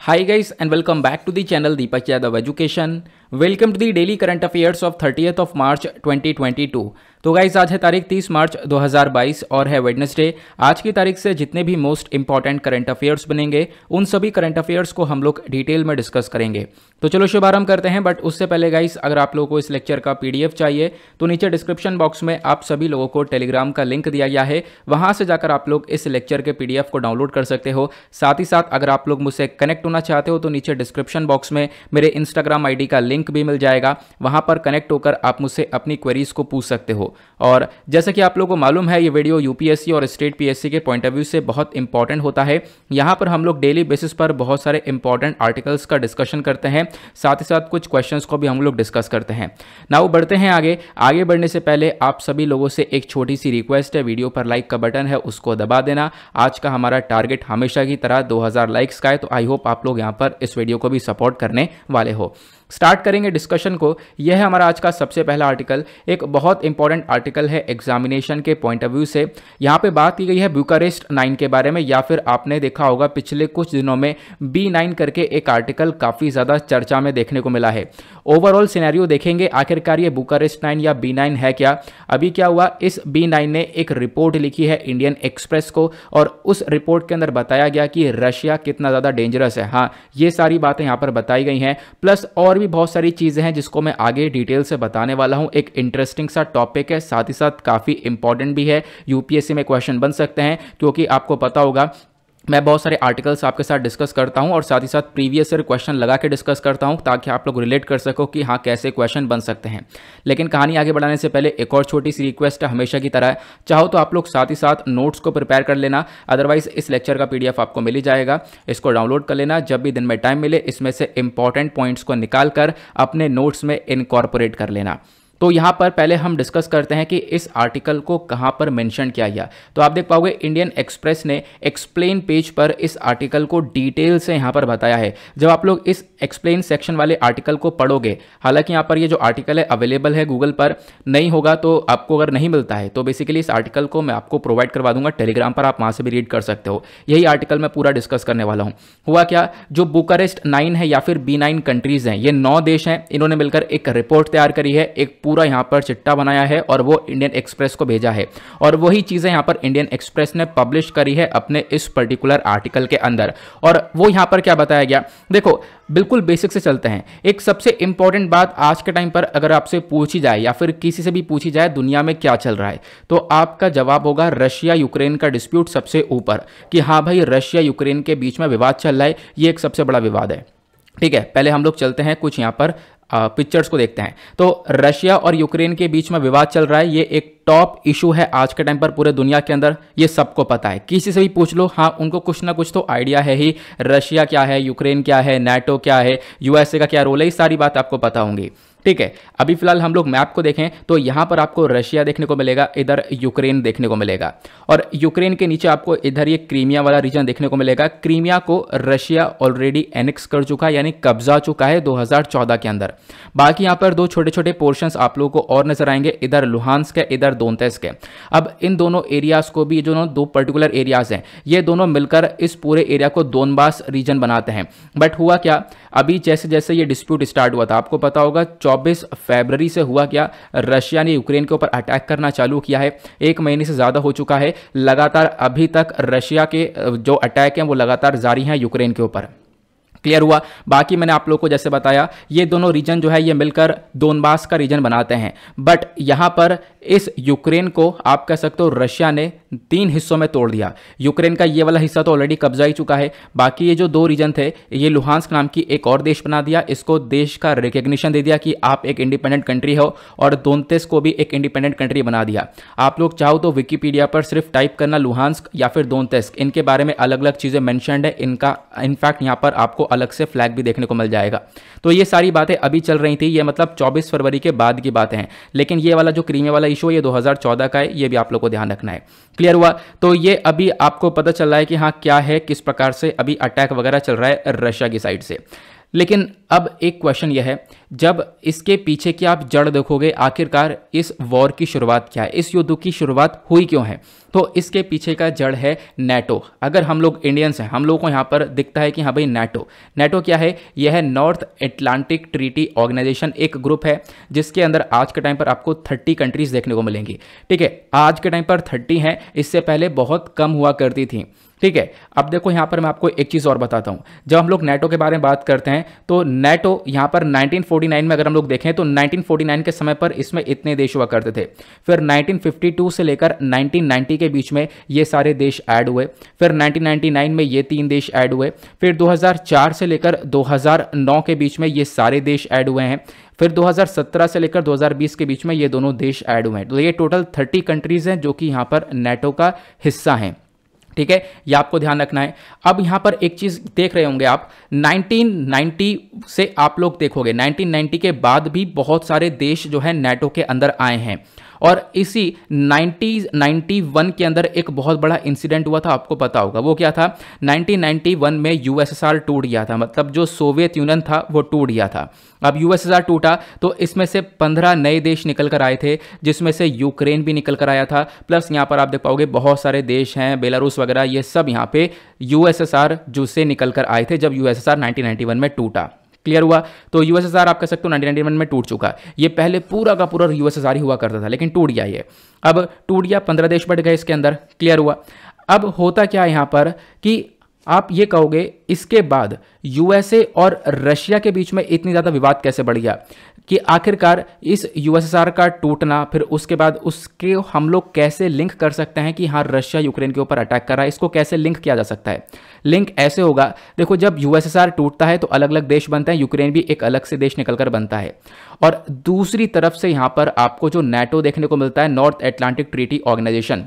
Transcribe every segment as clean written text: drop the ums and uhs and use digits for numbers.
Hi guys and welcome back to the channel Deepak Yadav Education. Welcome to the daily current affairs of 30th of March 2022. तो guys आज है तारीख 30 मार्च 2022 और है Wednesday. आज की तारीख से जितने भी मोस्ट इंपॉर्टेंट करंट अफेयर्स बनेंगे उन सभी करंट अफेयर्स को हम लोग डिटेल में डिस्कस करेंगे। तो चलो शुभारंभ करते हैं। बट उससे पहले गाइस अगर आप लोगों को इस लेक्चर का पीडीएफ चाहिए तो नीचे डिस्क्रिप्शन बॉक्स में आप सभी लोगों को टेलीग्राम का लिंक दिया गया है, वहां से जाकर आप लोग इस लेक्चर के पीडीएफ को डाउनलोड कर सकते हो। साथ ही साथ अगर आप लोग मुझसे कनेक्ट होना चाहते हो तो नीचे डिस्क्रिप्शन बॉक्स में मेरे इंस्टाग्राम आईडी का लिंक भी मिल जाएगा, वहां पर कनेक्ट होकर आप मुझसे अपनी क्वेरीज को पूछ सकते हो। और जैसा कि आप लोगों को मालूम है ये वीडियो यूपीएससी और स्टेट पीएससी के पॉइंट ऑफ व्यू से बहुत इंपॉर्टेंट होता है। यहां पर हम लोग डेली बेसिस पर बहुत सारे इंपॉर्टेंट आर्टिकल्स का डिस्कशन करते हैं, साथ ही साथ कुछ क्वेश्चंस को भी हम लोग डिस्कस करते हैं। नाउ बढ़ते हैं आगे बढ़ने से पहले आप सभी लोगों से एक छोटी सी रिक्वेस्ट है, वीडियो पर लाइक का बटन है उसको दबा देना। आज का हमारा टारगेट हमेशा की तरह 2000 लाइक्स का है, तो आई होप आप लोग यहां पर इस वीडियो को भी सपोर्ट करने वाले हो। स्टार्ट करेंगे डिस्कशन को। यह है हमारा आज का सबसे पहला आर्टिकल, एक बहुत इंपॉर्टेंट आर्टिकल है एग्जामिनेशन के पॉइंट ऑफ व्यू से। यहाँ पे बात की गई है बुकारेस्ट 9 के बारे में, या फिर आपने देखा होगा पिछले कुछ दिनों में B9 करके एक आर्टिकल काफ़ी ज़्यादा चर्चा में देखने को मिला है। ओवरऑल सिनेरियो देखेंगे आखिरकार ये बुकारेस्ट 9 या B9 है क्या। अभी क्या हुआ, इस B9 ने एक रिपोर्ट लिखी है इंडियन एक्सप्रेस को, और उस रिपोर्ट के अंदर बताया गया कि रशिया कितना ज़्यादा डेंजरस है। हाँ, ये सारी बातें यहाँ पर बताई गई हैं, प्लस और भी बहुत सारी चीजें हैं जिसको मैं आगे डिटेल से बताने वाला हूं। एक इंटरेस्टिंग सा टॉपिक है, साथ ही साथ काफी इंपॉर्टेंट भी है, यूपीएससी में क्वेश्चन बन सकते हैं, क्योंकि आपको पता होगा मैं बहुत सारे आर्टिकल्स आपके साथ डिस्कस करता हूं और साथ ही साथ प्रीवियस ईयर क्वेश्चन लगा के डिस्कस करता हूं, ताकि आप लोग रिलेट कर सको कि हाँ कैसे क्वेश्चन बन सकते हैं। लेकिन कहानी आगे बढ़ाने से पहले एक और छोटी सी रिक्वेस्ट है, हमेशा की तरह चाहो तो आप लोग साथ ही साथ नोट्स को प्रिपेयर कर लेना, अदरवाइज इस लेक्चर का पीडीएफ आपको मिल ही जाएगा। इसको डाउनलोड कर लेना, जब भी दिन में टाइम मिले इसमें से इंपॉर्टेंट पॉइंट्स को निकाल कर अपने नोट्स में इनकॉर्पोरेट कर लेना। तो यहाँ पर पहले हम डिस्कस करते हैं कि इस आर्टिकल को कहाँ पर मेंशन किया गया। तो आप देख पाओगे इंडियन एक्सप्रेस ने एक्सप्लेन पेज पर इस आर्टिकल को डिटेल से यहाँ पर बताया है। जब आप लोग इस एक्सप्लेन सेक्शन वाले आर्टिकल को पढ़ोगे, हालांकि यहाँ पर ये जो आर्टिकल है अवेलेबल है गूगल पर, नहीं होगा तो आपको अगर नहीं मिलता है तो बेसिकली इस आर्टिकल को मैं आपको प्रोवाइड करवा दूंगा टेलीग्राम पर, आप वहाँ से भी रीड कर सकते हो। यही आर्टिकल मैं पूरा डिस्कस करने वाला हूँ। हुआ क्या, जो बुकारेस्ट 9 है या फिर B9 कंट्रीज हैं, ये 9 देश हैं, इन्होंने मिलकर एक रिपोर्ट तैयार करी है, एक पूरा यहां पर चिट्टा बनाया है और वो इंडियन एक्सप्रेस को भेजा है, और वही चीजें यहां पर इंडियन एक्सप्रेस ने पब्लिश करी है अपने इस पर्टिकुलर आर्टिकल के अंदर। और वो यहां पर क्या बताया गया, देखो बिल्कुल बेसिक से चलते हैं। एक सबसे इंपॉर्टेंट बात आज के टाइम पर अगर आपसे पूछी जाए या फिर किसी से भी पूछी जाए दुनिया में क्या चल रहा है, तो आपका जवाब होगा रशिया यूक्रेन का डिस्प्यूट सबसे ऊपर, कि हाँ भाई रशिया यूक्रेन के बीच में विवाद चल रहा है, ये एक सबसे बड़ा विवाद है। ठीक है, पहले हम लोग चलते हैं कुछ यहाँ पर पिक्चर्स को देखते हैं। तो रशिया और यूक्रेन के बीच में विवाद चल रहा है, ये एक टॉप इशू है आज के टाइम पर पूरे दुनिया के अंदर, ये सबको पता है, किसी से भी पूछ लो, हाँ उनको कुछ ना कुछ तो आइडिया है ही, रशिया क्या है, यूक्रेन क्या है, नाटो क्या है, यूएसए का क्या रोल है, ये सारी बात आपको पता होंगी। ठीक है, अभी फिलहाल हम लोग मैप को देखें तो यहां पर आपको रशिया देखने को मिलेगा, इधर यूक्रेन देखने को मिलेगा, और यूक्रेन के नीचे आपको इधर ये क्रीमिया वाला रीजन देखने को मिलेगा। क्रीमिया को रशिया ऑलरेडी एनेक्स कर चुका है, यानी कब्जा चुका है 2014 के अंदर। बाकी यहां पर 2 छोटे छोटे पोर्शंस आप लोगों को और नजर आएंगे, इधर लुहांस्क है, इधर दोनेत्स्क है। अब इन दोनों एरियाज को भी, जो 2 पर्टिकुलर एरियाज हैं, ये दोनों मिलकर इस पूरे एरिया को दोनबास रीजन बनाते हैं। बट हुआ क्या, अभी जैसे जैसे ये डिस्प्यूट स्टार्ट हुआ था, आपको पता होगा 24 फरवरी से हुआ क्या, रशिया ने यूक्रेन के ऊपर अटैक करना चालू किया है। 1 महीने से ज्यादा हो चुका है, लगातार अभी तक रशिया के जो अटैक हैं वो लगातार जारी हैं यूक्रेन के ऊपर। क्लियर हुआ। बाकी मैंने आप लोगों को जैसे बताया ये दोनों रीजन जो है ये मिलकर दोनबास का रीजन बनाते हैं। बट यहां पर इस यूक्रेन को आप कह सकते हो रशिया ने 3 हिस्सों में तोड़ दिया। यूक्रेन का ये वाला हिस्सा तो ऑलरेडी कब्जा ही चुका है, बाकी ये जो 2 रीजन थे, ये लुहांस्क नाम की एक और देश बना दिया, इसको देश का रिकग्निशन दे दिया कि आप एक इंडिपेंडेंट कंट्री हो, और दोनेत्स्क को भी एक इंडिपेंडेंट कंट्री बना दिया। आप लोग चाहो तो विकिपीडिया पर सिर्फ टाइप करना लुहांस्क या फिर दोनेत्स्क, इनके बारे में अलग अलग चीजें मेंशन्ड है, इनका इनफैक्ट यहां पर आपको अलग से फ्लैग भी देखने को मिल जाएगा। तो ये सारी बातें अभी चल रही थी, ये मतलब 24 फरवरी के बाद की बातें हैं। लेकिन ये वाला जो क्रीमिया वाला इशू है ये 2014 का है, ये भी आप लोग को ध्यान रखना है। क्लियर हुआ। तो ये अभी आपको पता चल रहा है कि हाँ क्या है, किस प्रकार से अभी अटैक वगैरह चल रहा है रशिया की साइड से। लेकिन अब एक क्वेश्चन यह है, जब इसके पीछे की आप जड़ देखोगे, आखिरकार इस वॉर की शुरुआत क्या है, इस युद्ध की शुरुआत हुई क्यों है, तो इसके पीछे का जड़ है नेटो। अगर हम लोग इंडियंस हैं, हम लोगों को यहाँ पर दिखता है कि हाँ भाई नेटो, नेटो क्या है, यह है नॉर्थ एटलांटिक ट्रीटी ऑर्गेनाइजेशन, एक ग्रुप है जिसके अंदर आज के टाइम पर आपको 30 कंट्रीज देखने को मिलेंगी। ठीक है, आज के टाइम पर 30 हैं, इससे पहले बहुत कम हुआ करती थी। ठीक है, अब देखो यहाँ पर मैं आपको एक चीज़ और बताता हूँ। जब हम लोग नेटो के बारे में बात करते हैं तो नेटो यहाँ पर 1949 में अगर हम लोग देखें तो 1949 के समय पर इसमें इतने देश हुआ करते थे। फिर 1952 से लेकर 1990 के बीच में ये सारे देश ऐड हुए। फिर 1999 में ये 3 देश ऐड हुए। फिर 2004 से लेकर 2009 के बीच में ये सारे देश ऐड हुए हैं। फिर 2017 से लेकर 2020 के बीच में ये दोनों देश ऐड हुए हैं। तो ये टोटल 30 कंट्रीज़ हैं जो कि यहाँ पर नेटो का हिस्सा हैं। ठीक है, ये आपको ध्यान रखना है। अब यहाँ पर एक चीज़ देख रहे होंगे आप, 1990 से आप लोग देखोगे 1990 के बाद भी बहुत सारे देश जो है नेटो के अंदर आए हैं। और इसी 1991 के अंदर एक बहुत बड़ा इंसिडेंट हुआ था, आपको पता होगा वो क्या था। 1991 में यूएसएसआर टूट गया था, मतलब जो सोवियत यूनियन था वो टूट गया था। अब यूएसएसआर टूटा तो इसमें से 15 नए देश निकल कर आए थे, जिसमें से यूक्रेन भी निकल कर आया था। प्लस यहाँ पर आप देख पाओगे बहुत सारे देश हैं, बेलारूस वगैरह, ये सब यहाँ पे यूएसएसआर जो से निकल कर आए थे जब यूएसएसआर 1991 में टूटा। क्लियर हुआ। तो यूएसएसआर आप कह सकते हो 1991 में टूट चुका। ये पहले पूरा का पूरा यूएसएसआर ही हुआ करता था, लेकिन टूट गया ये। अब टूट गया, 15 देश बढ़ गए इसके अंदर। क्लियर हुआ। अब होता क्या है यहाँ पर कि आप ये कहोगे इसके बाद यूएसए और रशिया के बीच में इतनी ज़्यादा विवाद कैसे बढ़ गया, कि आखिरकार इस यूएसएसआर का टूटना, फिर उसके बाद उसके हम लोग कैसे लिंक कर सकते हैं कि हाँ रशिया यूक्रेन के ऊपर अटैक कर रहा है, इसको कैसे लिंक किया जा सकता है। लिंक ऐसे होगा, देखो जब यूएसएसआर टूटता है तो अलग अलग देश बनते हैं, यूक्रेन भी एक अलग से देश निकलकर बनता है। और दूसरी तरफ से यहाँ पर आपको जो नेटो देखने को मिलता है, नॉर्थ एटलांटिक ट्रीटी ऑर्गेनाइजेशन,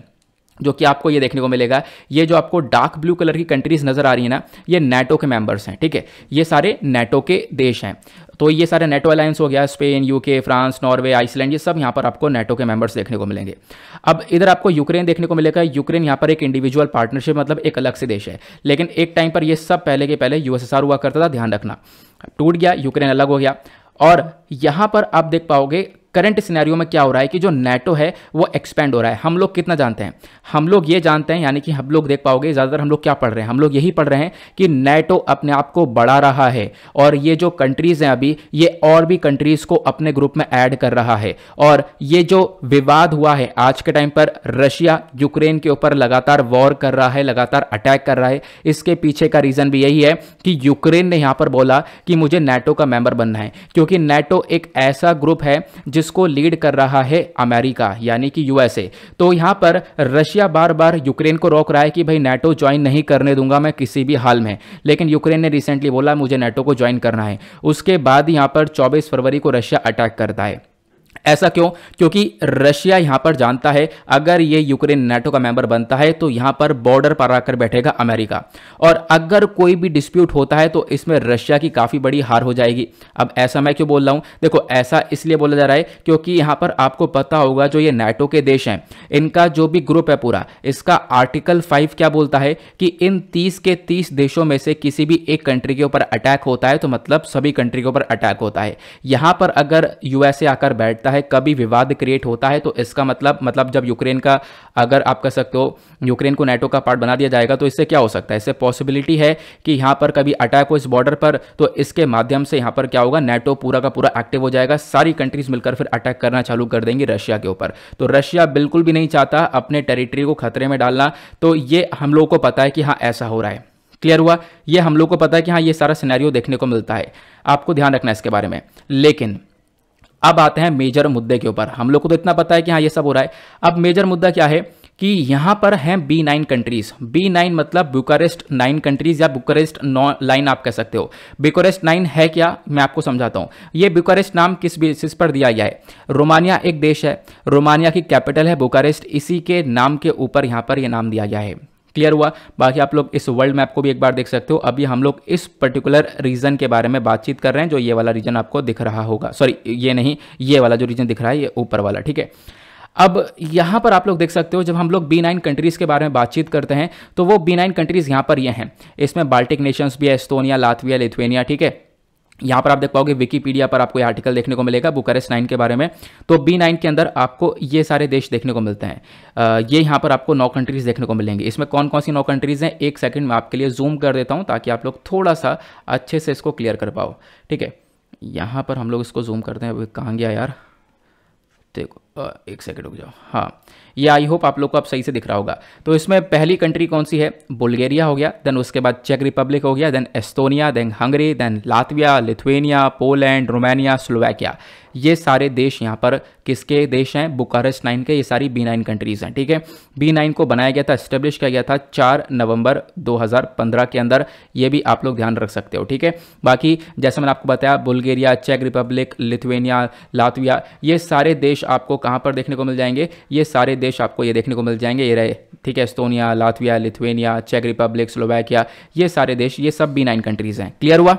जो कि आपको ये देखने को मिलेगा, ये जो आपको डार्क ब्लू कलर की कंट्रीज नजर आ रही है ना, ये नेटो के मेंबर्स हैं। ठीक है, ये सारे नेटो के देश हैं। तो ये सारे नेटो अलायंस हो गया, Spain, UK, France, Norway, Iceland, ये सब यहाँ पर आपको नेटो के मेंबर्स देखने को मिलेंगे। अब इधर आपको यूक्रेन देखने को मिलेगा। यूक्रेन यहाँ पर एक इंडिविजुअल पार्टनरशिप, मतलब एक अलग से देश है, लेकिन एक टाइम पर ये सब पहले के पहले यूएसएसआर हुआ करता था, ध्यान रखना। टूट गया, यूक्रेन अलग हो गया। और यहाँ पर आप देख पाओगे करंट सिनेरियो में क्या हो रहा है कि जो नेटो है वो एक्सपेंड हो रहा है। हम लोग कितना जानते हैं, हम लोग ये जानते हैं, यानी कि हम लोग देख पाओगे ज़्यादातर हम लोग क्या पढ़ रहे हैं, हम लोग यही पढ़ रहे हैं कि नेटो अपने आप को बढ़ा रहा है और ये जो कंट्रीज़ हैं अभी, ये और भी कंट्रीज़ को अपने ग्रुप में ऐड कर रहा है। और ये जो विवाद हुआ है आज के टाइम पर, रशिया यूक्रेन के ऊपर लगातार वॉर कर रहा है, लगातार अटैक कर रहा है, इसके पीछे का रीज़न भी यही है कि यूक्रेन ने यहाँ पर बोला कि मुझे नेटो का मेंबर बनना है, क्योंकि नेटो एक ऐसा ग्रुप है जिसको लीड कर रहा है अमेरिका, यानी कि यूएसए। तो यहां पर रशिया बार बार यूक्रेन को रोक रहा है कि भाई नेटो ज्वाइन नहीं करने दूंगा मैं किसी भी हाल में, लेकिन यूक्रेन ने रिसेंटली बोला मुझे नेटो को ज्वाइन करना है। उसके बाद यहां पर 24 फरवरी को रशिया अटैक करता है। ऐसा क्यों? क्योंकि रशिया यहां पर जानता है अगर ये यूक्रेन नेटो का मेंबर बनता है तो यहां पर बॉर्डर पर आकर बैठेगा अमेरिका, और अगर कोई भी डिस्प्यूट होता है तो इसमें रशिया की काफी बड़ी हार हो जाएगी। अब ऐसा मैं क्यों बोल रहा हूं? देखो ऐसा इसलिए बोला जा रहा है क्योंकि यहां पर आपको पता होगा जो ये नेटो के देश हैं, इनका जो भी ग्रुप है पूरा, इसका आर्टिकल 5 क्या बोलता है कि इन 30 के 30 देशों में से किसी भी एक कंट्री के ऊपर अटैक होता है तो मतलब सभी कंट्री के ऊपर अटैक होता है। यहां पर अगर यूएसए आकर बैठता है, कभी विवाद क्रिएट होता है, तो इसका मतलब जब यूक्रेन का, अगर आप कह सकते हो यूक्रेन को नेटो का पार्ट बना दिया जाएगा तो इससे क्या हो सकता है, इससे पॉसिबिलिटी है कि यहां पर कभी अटैक हो इस बॉर्डर पर, तो इसके माध्यम से यहां पर क्या होगा, नेटो पूरा का पूरा एक्टिव हो जाएगा, सारी कंट्रीज मिलकर फिर अटैक करना चालू कर देंगी रशिया के ऊपर। तो रशिया बिल्कुल भी नहीं चाहता अपने टेरिटरी को खतरे में डालना। तो ये हम लोगों को पता है कि हाँ ऐसा हो रहा है। क्लियर हुआ? ये हम लोग को पता है कि हाँ ये सारा सिनेरियो देखने को मिलता है, आपको ध्यान रखना है इसके बारे में। लेकिन अब आते हैं मेजर मुद्दे के ऊपर। हम लोग को तो इतना पता है कि हाँ ये सब हो रहा है। अब मेजर मुद्दा क्या है कि यहां पर हैं B9 कंट्रीज। B9 मतलब बुकारेस्ट 9 कंट्रीज या बुकारेस्ट लाइन आप कह सकते हो। बुकारेस्ट 9 है क्या, मैं आपको समझाता हूं। ये बुकारेस्ट नाम किस बेसिस पर दिया गया है? रोमानिया एक देश है, रोमानिया की कैपिटल है बुकारेस्ट, इसी के नाम के ऊपर यहां पर यह नाम दिया गया है। क्लियर हुआ? बाकी आप लोग इस वर्ल्ड मैप को भी एक बार देख सकते हो। अभी हम लोग इस पर्टिकुलर रीजन के बारे में बातचीत कर रहे हैं, जो ये वाला रीजन आपको दिख रहा होगा, सॉरी ये नहीं, ये वाला जो रीजन दिख रहा है ये ऊपर वाला, ठीक है। अब यहां पर आप लोग देख सकते हो जब हम लोग B9 कंट्रीज के बारे में बातचीत करते हैं तो वो B9 कंट्रीज यहां पर ये हैं। इसमें बाल्टिक नेशंस भी है, एस्टोनिया, लातविया, लिथुएनिया, ठीक है। यहाँ पर आप देख पाओगे विकीपीडिया पर आपको ये आर्टिकल देखने को मिलेगा बुकारेस्ट 9 के बारे में। तो B9 के अंदर आपको ये सारे देश देखने को मिलते हैं। ये यहाँ पर आपको 9 कंट्रीज़ देखने को मिलेंगे। इसमें कौन कौन सी 9 कंट्रीज़ हैं, एक सेकंड में आपके लिए जूम कर देता हूँ ताकि आप लोग थोड़ा सा अच्छे से इसको क्लियर कर पाओ। ठीक है, यहाँ पर हम लोग इसको जूम करते हैं। अभी कहाँ गया यार, देखो एक सेकंड रुक जाओ। हाँ, ये आई होप आप लोग को अब सही से दिख रहा होगा। तो इसमें पहली कंट्री कौन सी है, बुल्गारिया हो गया, देन उसके बाद चेक रिपब्लिक हो गया, then Estonia, then Hungary, then Latvia, Lithuania, Poland, Romania, Slovakia. ये सारे देश यहाँ पर किसके देश हैं, बुकारेस्ट 9 के। ये सारी B9 कंट्रीज़ हैं। ठीक है, B9 को बनाया गया था, एस्टेब्लिश किया गया था 4 नवंबर 2015 के अंदर। ये भी आप लोग ध्यान रख सकते हो। ठीक है, बाकी जैसे मैंने आपको बताया बुल्गारिया, चेक रिपब्लिक, लिथुएनिया, लातविया, ये सारे देश आपको कहाँ पर देखने को मिल जाएंगे, ये सारे देश आपको ये देखने को मिल जाएंगे, ये रहे। ठीक है, एस्टोनिया, लातविया, लिथुएनिया, चेक रिपब्लिक, स्लोवाकिया, ये सारे देश, ये सब B9 कंट्रीज़ हैं। क्लियर हुआ।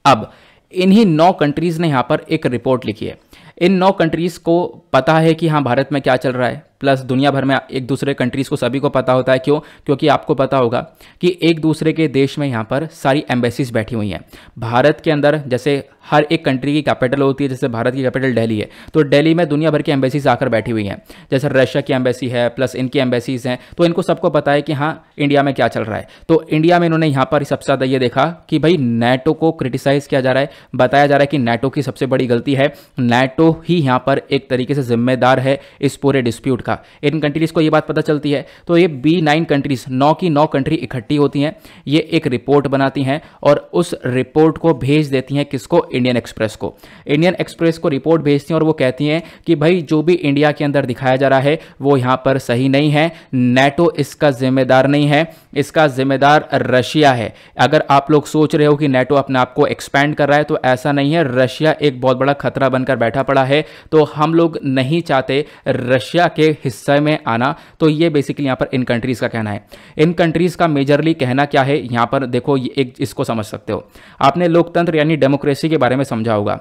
अब इन्हीं 9 कंट्रीज़ ने यहाँ पर एक रिपोर्ट लिखी है। इन 9 कंट्रीज़ को पता है कि हाँ भारत में क्या चल रहा है, प्लस दुनिया भर में एक दूसरे कंट्रीज़ को सभी को पता होता है। क्यों, क्योंकि आपको पता होगा कि एक दूसरे के देश में यहाँ पर सारी एम्बेसीज बैठी हुई हैं। भारत के अंदर जैसे हर एक कंट्री की कैपिटल होती है, जैसे भारत की कैपिटल दिल्ली है, तो दिल्ली में दुनिया भर की एम्बेसीज आकर बैठी हुई हैं। जैसे रशिया की एम्बेसी है, प्लस इनकी एम्बेसीज हैं, तो इनको सबको पता है कि हाँ इंडिया में क्या चल रहा है। तो इंडिया में इन्होंने यहाँ पर सबसे ज़्यादा ये देखा कि भाई नेटो को क्रिटिसाइज़ किया जा रहा है, बताया जा रहा है कि नेटो की सबसे बड़ी गलती है, नेटो ही यहाँ पर एक तरीके से जिम्मेदार है इस पूरे डिस्प्यूट का। इन कंट्रीज़ को ये बात पता चलती है, तो ये B9 कंट्रीज़ 9 की 9 कंट्री इकट्ठी होती हैं, ये एक रिपोर्ट बनाती हैं और उस रिपोर्ट को भेज देती हैं किसको, इंडियन एक्सप्रेस को। इंडियन एक्सप्रेस को रिपोर्ट भेजती हैं और वो कहती हैं कि भाई जो भी इंडिया के अंदर दिखाया जा रहा है वो यहाँ पर सही नहीं है, नेटो इसका जिम्मेदार नहीं है, इसका जिम्मेदार रशिया है। अगर आप लोग सोच रहे हो कि नेटो अपने आप को एक्सपैंड कर रहा है, तो ऐसा नहीं है। रशिया एक बहुत बड़ा खतरा बनकर बैठा पड़ा है, तो हम लोग नहीं चाहते रशिया के हिस्से में आना। तो ये बेसिकली यहाँ पर इन कंट्रीज का कहना है। इन कंट्रीज का मेजरली कहना क्या है, यहाँ पर देखो एक इसको समझ सकते हो। आपने लोकतंत्र यानी डेमोक्रेसी के बारे में समझा होगा।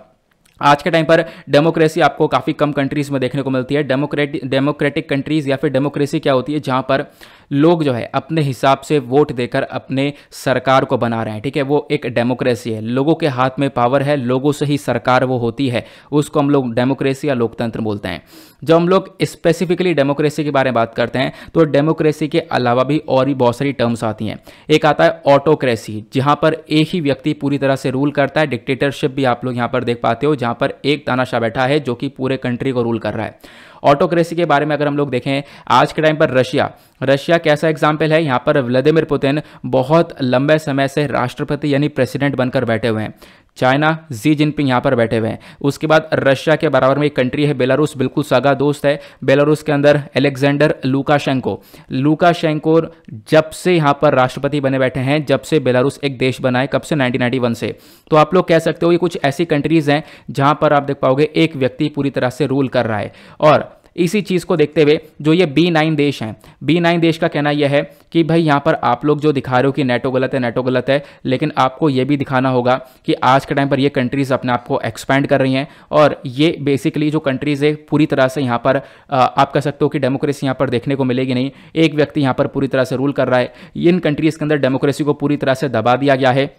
आज के टाइम पर डेमोक्रेसी आपको काफ़ी कम कंट्रीज़ में देखने को मिलती है। डेमोक्रेटिक कंट्रीज़ या फिर डेमोक्रेसी क्या होती है, जहाँ पर लोग जो है अपने हिसाब से वोट देकर अपने सरकार को बना रहे हैं। ठीक है, वो एक डेमोक्रेसी है, लोगों के हाथ में पावर है, लोगों से ही सरकार वो होती है, उसको हम लोग डेमोक्रेसी या लोकतंत्र बोलते हैं। जब हम लोग स्पेसिफिकली डेमोक्रेसी के बारे में बात करते हैं, तो डेमोक्रेसी के अलावा भी और भी बहुत सारी टर्म्स आती हैं। एक आता है ऑटोक्रेसी, जहाँ पर एक ही व्यक्ति पूरी तरह से रूल करता है। डिक्टेटरशिप भी आप लोग यहाँ पर देख पाते हो, जहाँ पर एक तानाशाह बैठा है जो कि पूरे कंट्री को रूल कर रहा है। ऑटोक्रेसी के बारे में अगर हम लोग देखें, आज के टाइम पर रशिया कैसा एग्जाम्पल है। यहाँ पर व्लादिमीर पुतिन बहुत लंबे समय से राष्ट्रपति यानी प्रेसिडेंट बनकर बैठे हुए हैं। चाइना जी जिनपिंग यहाँ पर बैठे हुए हैं। उसके बाद रशिया के बराबर में एक कंट्री है बेलारूस, बिल्कुल सगा दोस्त है। बेलारूस के अंदर अलेक्जेंडर लुकाशेंको जब से यहाँ पर राष्ट्रपति बने बैठे हैं, जब से बेलारूस एक देश बना है, कब से 1991 से। तो आप लोग कह सकते हो ये कुछ ऐसी कंट्रीज हैं जहाँ पर आप देख पाओगे एक व्यक्ति पूरी तरह से रूल कर रहा है। और इसी चीज़ को देखते हुए जो ये B9 देश हैं, B9 देश का कहना यह है कि भाई यहाँ पर आप लोग जो दिखा रहे हो कि नेटो गलत है, लेकिन आपको ये भी दिखाना होगा कि आज के टाइम पर ये कंट्रीज़ अपने आप को एक्सपैंड कर रही हैं। और ये बेसिकली जो कंट्रीज़ है पूरी तरह से यहाँ पर आप कह सकते हो कि डेमोक्रेसी यहाँ पर देखने को मिलेगी नहीं। एक व्यक्ति यहाँ पर पूरी तरह से रूल कर रहा है। इन कंट्रीज़ के अंदर डेमोक्रेसी को पूरी तरह से दबा दिया गया है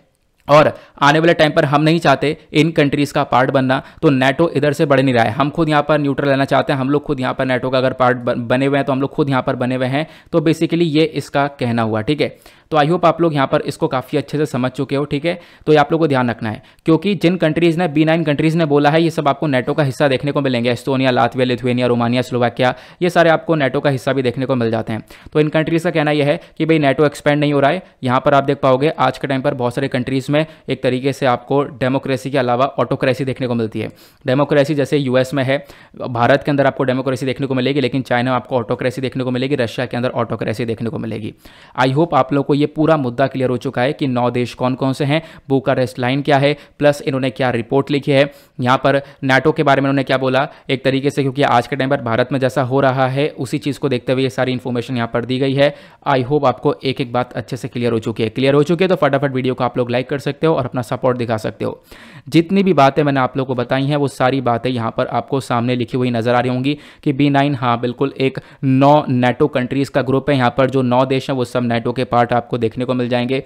और आने वाले टाइम पर हम नहीं चाहते इन कंट्रीज़ का पार्ट बनना। तो नेटो इधर से बढ़ नहीं रहा है, हम खुद यहाँ पर न्यूट्रल रहना चाहते हैं। हम लोग खुद यहाँ पर नेटो का अगर पार्ट बने हुए हैं, तो हम लोग खुद यहाँ पर बने हुए हैं। तो बेसिकली ये इसका कहना हुआ। ठीक है, तो आई होप आप लोग यहाँ पर इसको काफ़ी अच्छे से समझ चुके हो। ठीक है, तो ये आप लोगों को ध्यान रखना है, क्योंकि जिन कंट्रीज़ ने B9 कंट्रीज़ ने बोला है ये सब आपको नेटो का हिस्सा देखने को मिलेंगे। Estonia, Latvia, Lithuania, Romania, Slovakia, ये सारे आपको नेटो का हिस्सा भी देखने को मिल जाते हैं। तो इन कंट्रीज़ का कहना यह है कि भाई नेटो एक्सपेंड नहीं हो रहा है। यहाँ पर आप देख पाओगे आज के टाइम पर बहुत सारे कंट्रीज़ में एक तरीके से आपको डेमोक्रेसी के अलावा ऑटोक्रेसी देखने को मिलती है। डेमोक्रेसी जैसे US में है, भारत के अंदर आपको डेमोक्रेसी देखने को मिलेगी, लेकिन चाइना में आपको ऑटोक्रेसी देखने को मिलेगी, रशिया के अंदर ऑटोक्रेसी देखने को मिलेगी। आई होप आप लोग को ये पूरा मुद्दा क्लियर हो चुका है कि 9 देश कौन कौन से हैं, बुकारेस्ट लाइन क्या है, प्लस इन्होंने क्या रिपोर्ट लिखी है। यहाँ पर नाटो के बारे में उन्होंने क्या बोला एक तरीके से, क्योंकि आज के टाइम पर भारत में जैसा हो रहा है उसी चीज़ को देखते हुए ये सारी इन्फॉर्मेशन यहाँ पर दी गई है। आई होप आपको एक एक बात अच्छे से क्लियर हो चुकी है। तो फटाफट वीडियो को आप लोग लाइक कर सकते हो और अपना सपोर्ट दिखा सकते हो। जितनी भी बातें मैंने आप लोग को बताई हैं वो सारी बातें यहाँ पर आपको सामने लिखी हुई नजर आ रही होंगी कि B9 हाँ बिल्कुल एक 9 नेटो कंट्रीज़ का ग्रुप है। यहाँ पर जो 9 देश हैं वो सब नेटो के पार्ट आपको देखने को मिल जाएंगे।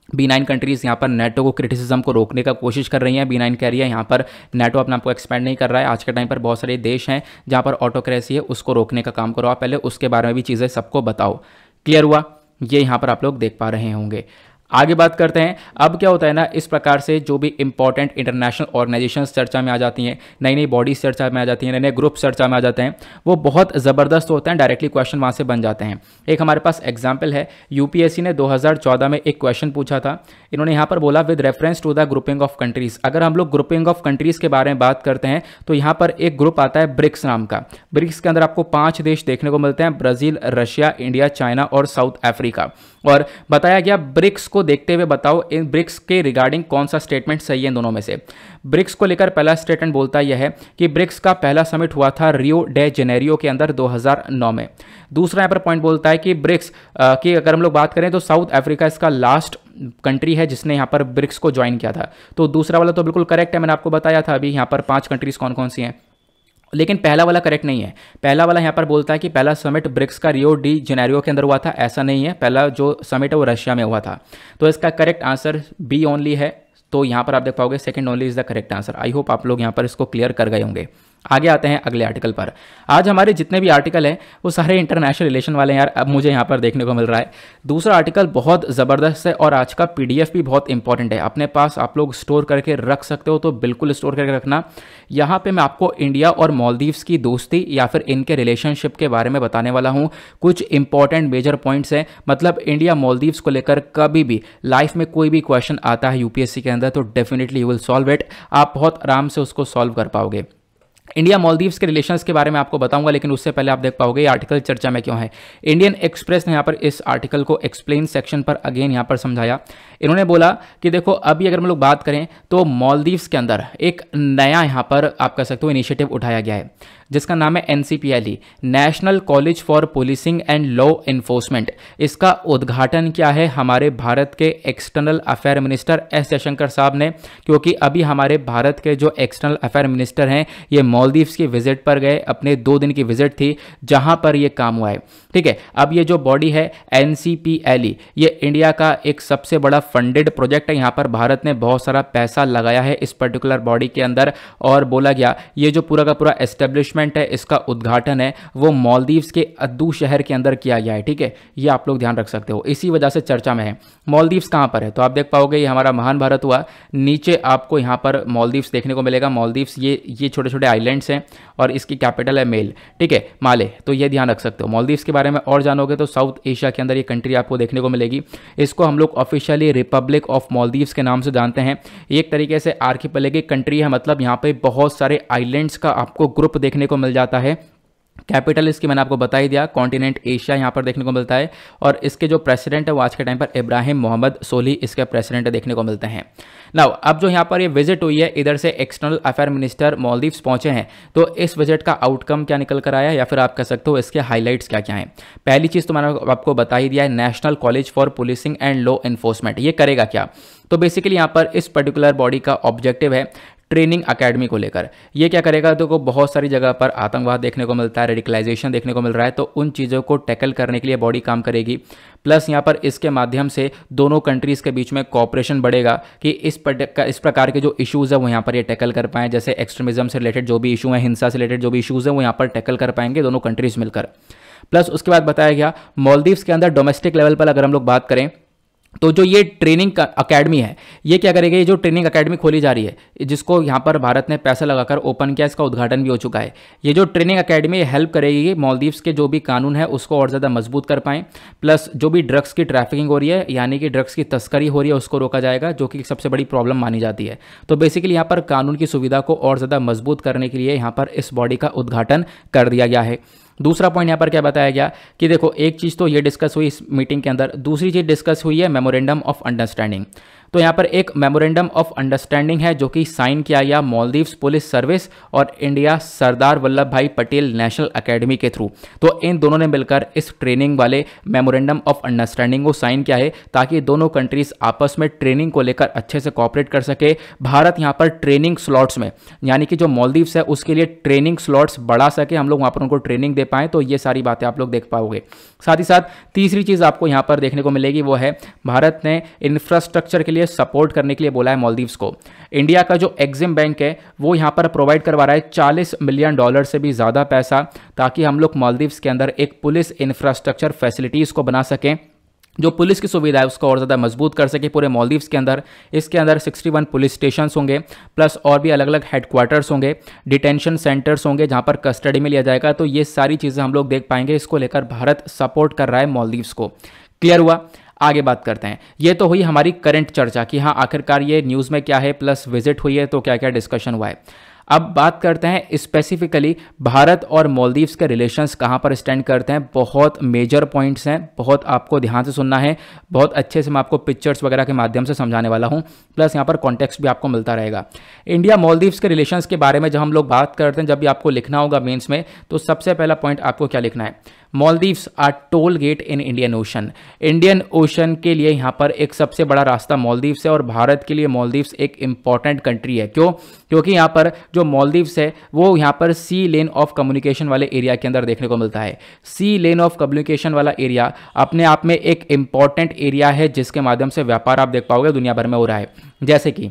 B9 कंट्रीज़ यहाँ पर नेटो को क्रिटिसिज्म को रोकने का कोशिश कर रही हैं। B9 कह रही है यहाँ पर नेटो अपने आप को एक्सपेंड नहीं कर रहा है। आज के टाइम पर बहुत सारे देश हैं जहाँ पर ऑटोक्रेसी है, उसको रोकने का काम करो आप पहले, उसके बारे में भी चीज़ें सबको बताओ। क्लियर हुआ? ये यहाँ पर आप लोग देख पा रहे होंगे। आगे बात करते हैं। अब क्या होता है ना, इस प्रकार से जो भी इंपॉर्टेंट इंटरनेशनल ऑर्गेनाइजेशंस चर्चा में आ जाती हैं, नई नई बॉडीज चर्चा में आ जाती हैं, नए नए ग्रुप्स चर्चा में आ जाते हैं, वो बहुत ज़बरदस्त होते हैं, डायरेक्टली क्वेश्चन वहाँ से बन जाते हैं। एक हमारे पास एग्जाम्पल है, यूपीएससी ने 2014 में एक क्वेश्चन पूछा था। इन्होंने यहाँ पर बोला with reference to the grouping of countries. अगर हम लोग ग्रुपिंग ऑफ कंट्रीज़ के बारे में बात करते हैं तो यहाँ पर एक ग्रुप आता है ब्रिक्स नाम का। ब्रिक्स के अंदर आपको 5 देश देखने को मिलते हैं, ब्राज़ील, रशिया, इंडिया, चाइना और साउथ अफ्रीका। और बताया गया ब्रिक्स को देखते हुए बताओ इन ब्रिक्स के रिगार्डिंग कौन सा स्टेटमेंट सही है इन दोनों में से। ब्रिक्स को लेकर पहला स्टेटमेंट बोलता यह है कि ब्रिक्स का पहला समिट हुआ था रियो डे जेनेरियो के अंदर 2009 में। दूसरा यहाँ पर पॉइंट बोलता है कि ब्रिक्स की अगर हम लोग बात करें तो साउथ अफ्रीका इसका लास्ट कंट्री है जिसने यहाँ पर ब्रिक्स को ज्वाइन किया था। तो दूसरा वाला तो बिल्कुल करेक्ट है, मैंने आपको बताया था अभी यहाँ पर 5 कंट्रीज कौन कौन सी हैं, लेकिन पहला वाला करेक्ट नहीं है। पहला वाला यहाँ पर बोलता है कि पहला समिट ब्रिक्स का रियो डी जेनेरियो के अंदर हुआ था, ऐसा नहीं है। पहला जो समिट है वो रशिया में हुआ था। तो इसका करेक्ट आंसर बी ओनली है। तो यहाँ पर आप देख पाओगे second only is the correct answer. I hope आप लोग यहाँ पर इसको क्लियर कर गए होंगे। आगे आते हैं अगले आर्टिकल पर। आज हमारे जितने भी आर्टिकल हैं वो सारे इंटरनेशनल रिलेशन वाले हैं यार, अब मुझे यहाँ पर देखने को मिल रहा है। दूसरा आर्टिकल बहुत ज़बरदस्त है और आज का पीडीएफ भी बहुत इंपॉर्टेंट है, अपने पास आप लोग स्टोर करके रख सकते हो तो बिल्कुल स्टोर करके रखना। यहाँ पे मैं आपको इंडिया और मालदीव्स की दोस्ती या फिर इनके रिलेशनशिप के बारे में बताने वाला हूँ। कुछ इंपॉर्टेंट मेजर पॉइंट्स हैं, मतलब इंडिया मालदीव्स को लेकर कभी भी लाइफ में कोई भी क्वेश्चन आता है यूपीएससी के अंदर तो definitely you will solve it. आप बहुत आराम से उसको सॉल्व कर पाओगे। इंडिया मालदीव्स के रिलेशंस के बारे में आपको बताऊंगा, लेकिन उससे पहले आप देख पाओगे ये आर्टिकल चर्चा में क्यों है। इंडियन एक्सप्रेस ने यहाँ पर इस आर्टिकल को एक्सप्लेन सेक्शन पर अगेन यहाँ पर समझाया। इन्होंने बोला कि देखो अभी अगर हम लोग बात करें तो मालदीव्स के अंदर एक नया यहाँ पर आप कह सकते हो इनिशिएटिव उठाया गया है जिसका नाम है NCPLE, national college for policing and law enforcement. इसका उद्घाटन क्या है हमारे भारत के external affair minister S Jaishankar साहब ने, क्योंकि अभी हमारे भारत के जो एक्सटर्नल अफेयर मिनिस्टर हैं ये मालदीव्स की विजिट पर गए, अपने 2 दिन की विजिट थी जहां पर ये काम हुआ है। ठीक है, अब ये जो बॉडी है NCPLE ये इंडिया का एक सबसे बड़ा फंडेड प्रोजेक्ट है। यहाँ पर भारत ने बहुत सारा पैसा लगाया है इस पर्टिकुलर बॉडी के अंदर और बोला गया ये जो पूरा का पूरा एस्टेब्लिशमेंट है इसका उद्घाटन है वो मालदीव्स के अद्दू शहर के अंदर किया गया है। ठीक है, ये आप लोग ध्यान रख सकते हो, इसी वजह से चर्चा में है। मालदीव्स कहाँ पर है तो आप देख पाओगे ये हमारा महान भारत हुआ, नीचे आपको यहाँ पर मालदीव्स देखने को मिलेगा। मालदीव्स ये छोटे छोटे आइलैंड्स हैं और इसकी कैपिटल है मेल, ठीक है, माले। तो ये ध्यान रख सकते हो। मालदीव्स के बारे में और जानोगे तो साउथ एशिया के अंदर ये कंट्री आपको देखने को मिलेगी। इसको हम लोग ऑफिशियली रिपब्लिक ऑफ मालदीव्स के नाम से जानते हैं। एक तरीके से आर्किपेलेगिक कंट्री है, मतलब यहाँ पे बहुत सारे आइलैंड्स का आपको ग्रुप देखने को मिल जाता है। कैपिटल इसकी मैंने आपको बता ही दिया, कॉन्टिनेंट एशिया यहाँ पर देखने को मिलता है और इसके जो प्रेसिडेंट है वो आज के टाइम पर इब्राहिम मोहम्मद सोली इसके प्रेसिडेंट देखने को मिलते हैं। नाउ अब जो यहाँ पर ये विजिट हुई है, इधर से एक्सटर्नल अफेयर मिनिस्टर मालदीव्स पहुंचे हैं, तो इस विजिट का आउटकम क्या निकल कर आया या फिर आप कह सकते हो इसके हाईलाइट्स क्या क्या हैं। पहली चीज़ तो मैंने आपको बता ही दिया है, national college for policing and law enforcement. ये करेगा क्या, तो बेसिकली यहाँ पर इस पर्टिकुलर बॉडी का ऑब्जेक्टिव है ट्रेनिंग अकेडमी को लेकर। ये क्या करेगा, तो बहुत सारी जगह पर आतंकवाद देखने को मिलता है, रेडिकलाइजेशन देखने को मिल रहा है, तो उन चीज़ों को टैकल करने के लिए बॉडी काम करेगी। प्लस यहाँ पर इसके माध्यम से दोनों कंट्रीज़ के बीच में कोऑपरेशन बढ़ेगा कि इस प्रकार के जो इश्यूज़ है वो यहाँ पर ये टैकल कर पाएँ, जैसे एक्सट्रीमिज्म से रिलेटेड जो भी इशू है, हिंसा से रिलेटेड जो भी इशूज़ हैं वो यहाँ पर टैकल कर पाएंगे दोनों कंट्रीज़ मिलकर। प्लस उसके बाद बताया गया मालदीव्स के अंदर डोमेस्टिक लेवल पर अगर हम लोग बात करें तो जो ये ट्रेनिंग अकेडमी है ये क्या करेगी, ये जो ट्रेनिंग अकेडमी खोली जा रही है जिसको यहाँ पर भारत ने पैसा लगाकर ओपन किया, इसका उद्घाटन भी हो चुका है। ये जो ट्रेनिंग अकेडमी हेल्प करेगी मालदीव्स के जो भी कानून है उसको और ज़्यादा मजबूत कर पाएँ। प्लस जो भी ड्रग्स की ट्रैफिकिंग हो रही है यानी कि ड्रग्स की तस्करी हो रही है उसको रोका जाएगा, जो कि सबसे बड़ी प्रॉब्लम मानी जाती है। तो बेसिकली यहाँ पर कानून की सुविधा को और ज़्यादा मजबूत करने के लिए यहाँ पर इस बॉडी का उद्घाटन कर दिया गया है। दूसरा पॉइंट यहाँ पर क्या बताया गया कि देखो एक चीज़ तो ये डिस्कस हुई इस मीटिंग के अंदर, दूसरी चीज़ डिस्कस हुई है मेमोरेंडम ऑफ अंडरस्टैंडिंग। तो यहाँ पर एक मेमोरेंडम ऑफ अंडरस्टैंडिंग है जो कि साइन किया गया मालदीव्स पुलिस सर्विस और इंडिया सरदार वल्लभ भाई पटेल नेशनल एकेडमी के थ्रू। तो इन दोनों ने मिलकर इस ट्रेनिंग वाले मेमोरेंडम ऑफ अंडरस्टैंडिंग को साइन किया है ताकि दोनों कंट्रीज आपस में ट्रेनिंग को लेकर अच्छे से कोऑपरेट कर सके। भारत यहाँ पर ट्रेनिंग स्लॉट्स में, यानी कि जो मालदीव्स है उसके लिए ट्रेनिंग स्लॉट्स बढ़ा सके, हम लोग वहाँ पर उनको ट्रेनिंग दे पाएँ, तो ये सारी बातें आप लोग देख पाओगे। साथ ही साथ तीसरी चीज़ आपको यहाँ पर देखने को मिलेगी वो है भारत ने इंफ्रास्ट्रक्चर के लिए सपोर्ट करने के लिए बोला है मालदीव्स को। इंडिया का जो एग्जिम बैंक है वो यहाँ पर प्रोवाइड करवा रहा है $40 मिलियन से भी ज़्यादा पैसा, ताकि हम लोग मालदीव्स के अंदर एक पुलिस इंफ्रास्ट्रक्चर फैसिलिटीज़ को बना सकें, जो पुलिस की सुविधा है उसको और ज़्यादा मजबूत कर सके पूरे मालदीव्स के अंदर। इसके अंदर 61 पुलिस स्टेशन होंगे, प्लस और भी अलग अलग हेडक्वार्टर्स होंगे, डिटेंशन सेंटर्स होंगे जहां पर कस्टडी में लिया जाएगा। तो ये सारी चीज़ें हम लोग देख पाएंगे। इसको लेकर भारत सपोर्ट कर रहा है मालदीव्स को। क्लियर हुआ? आगे बात करते हैं। ये तो हुई हमारी करंट चर्चा कि हाँ आखिरकार ये न्यूज़ में क्या है, प्लस विजिट हुई है तो क्या क्या डिस्कशन हुआ है। अब बात करते हैं स्पेसिफिकली भारत और मालदीव्स के रिलेशंस कहाँ पर स्टैंड करते हैं। बहुत मेजर पॉइंट्स हैं, बहुत आपको ध्यान से सुनना है, बहुत अच्छे से मैं आपको पिक्चर्स वगैरह के माध्यम से समझाने वाला हूँ, प्लस यहाँ पर कॉन्टेक्स्ट भी आपको मिलता रहेगा। इंडिया मालदीव्स के रिलेशंस के बारे में जब हम लोग बात करते हैं, जब भी आपको लिखना होगा मेंस में, तो सबसे पहला पॉइंट आपको क्या लिखना है, Maldives are toll gate in Indian Ocean. Indian Ocean के लिए यहाँ पर एक सबसे बड़ा रास्ता मालदीव्स है और भारत के लिए मालदीव्स एक इंपॉर्टेंट कंट्री है। क्यों? क्योंकि यहाँ पर जो मालदीव्स है वो यहाँ पर सी लेन ऑफ कम्युनिकेशन वाले एरिया के अंदर देखने को मिलता है। सी लेन ऑफ कम्युनिकेशन वाला एरिया अपने आप में एक इंपॉर्टेंट एरिया है जिसके माध्यम से व्यापार आप देख पाओगे दुनिया भर में हो रहा है। जैसे कि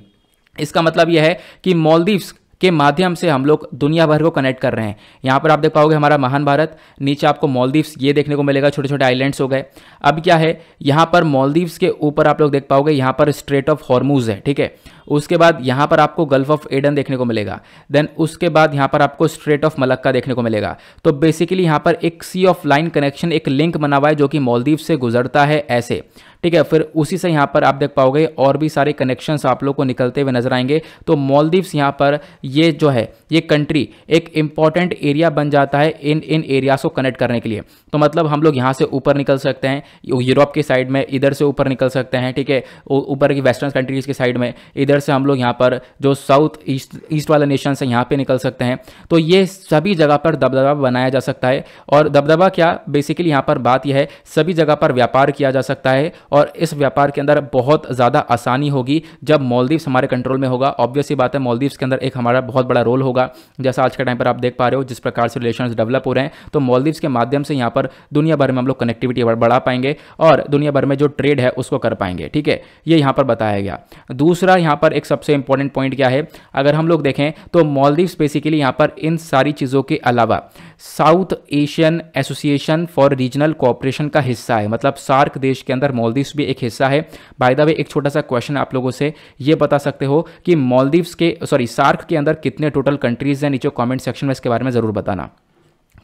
इसका मतलब यह है कि मालदीव्स के माध्यम से हम लोग दुनिया भर को कनेक्ट कर रहे हैं। यहाँ पर आप देख पाओगे हमारा महान भारत, नीचे आपको मालदीव्स ये देखने को मिलेगा, छोटे छोटे आइलैंड्स हो गए। अब क्या है, यहाँ पर मालदीव्स के ऊपर आप लोग देख पाओगे यहाँ पर स्ट्रेट ऑफ हॉर्मूज है, ठीक है। उसके बाद यहाँ पर आपको गल्फ ऑफ एडन देखने को मिलेगा, देन उसके बाद यहाँ पर आपको स्ट्रेट ऑफ मलक्का देखने को मिलेगा। तो बेसिकली यहाँ पर एक सी ऑफ लाइन कनेक्शन, एक लिंक बना हुआ है जो कि मालदीव से गुजरता है ऐसे, ठीक है। फिर उसी से यहाँ पर आप देख पाओगे और भी सारे कनेक्शंस आप लोग को निकलते हुए नजर आएंगे। तो मालदीव्स यहाँ पर ये जो है ये कंट्री एक इंपॉर्टेंट एरिया बन जाता है इन एरियाज को कनेक्ट करने के लिए। तो मतलब हम लोग यहाँ से ऊपर निकल सकते हैं यूरोप की साइड में, इधर से ऊपर निकल सकते हैं, ठीक है, ऊपर की वेस्टर्न कंट्रीज की साइड में, इधर से हम लोग यहाँ पर जो साउथ ईस्ट वाला नेशन है यहाँ पे निकल सकते हैं। तो ये सभी जगह पर दबदबा बनाया जा सकता है। और दबदबा क्या, बेसिकली यहाँ पर बात यह है सभी जगह पर व्यापार किया जा सकता है और इस व्यापार के अंदर बहुत ज़्यादा आसानी होगी जब मालदीव्स हमारे कंट्रोल में होगा। ऑब्वियस ही बात है मालदीव्स के अंदर एक हमारा बहुत बड़ा रोल होगा। जैसा आज के टाइम पर आप देख पा रहे हो जिस प्रकार से रिलेशंस डेवलप हो रहे हैं, तो मालदीव्स के माध्यम से यहाँ पर दुनिया भर में हम लोग कनेक्टिविटी बढ़ा पाएंगे और दुनिया भर में जो ट्रेड है उसको कर पाएंगे, ठीक है। ये यहाँ पर बताया गया। दूसरा यहाँ पर एक सबसे इंपॉर्टेंट पॉइंट क्या है, अगर हम लोग देखें तो मालदीव्स बेसिकली यहाँ पर इन सारी चीज़ों के अलावा south Asian association for regional cooperation का हिस्सा है। मतलब सार्क देश के अंदर मालदीव्स भी एक हिस्सा है। बाय द वे एक छोटा सा क्वेश्चन आप लोगों से ये बता सकते हो कि मालदीव्स के सार्क के अंदर कितने टोटल कंट्रीज हैं, नीचे कमेंट सेक्शन में इसके बारे में जरूर बताना।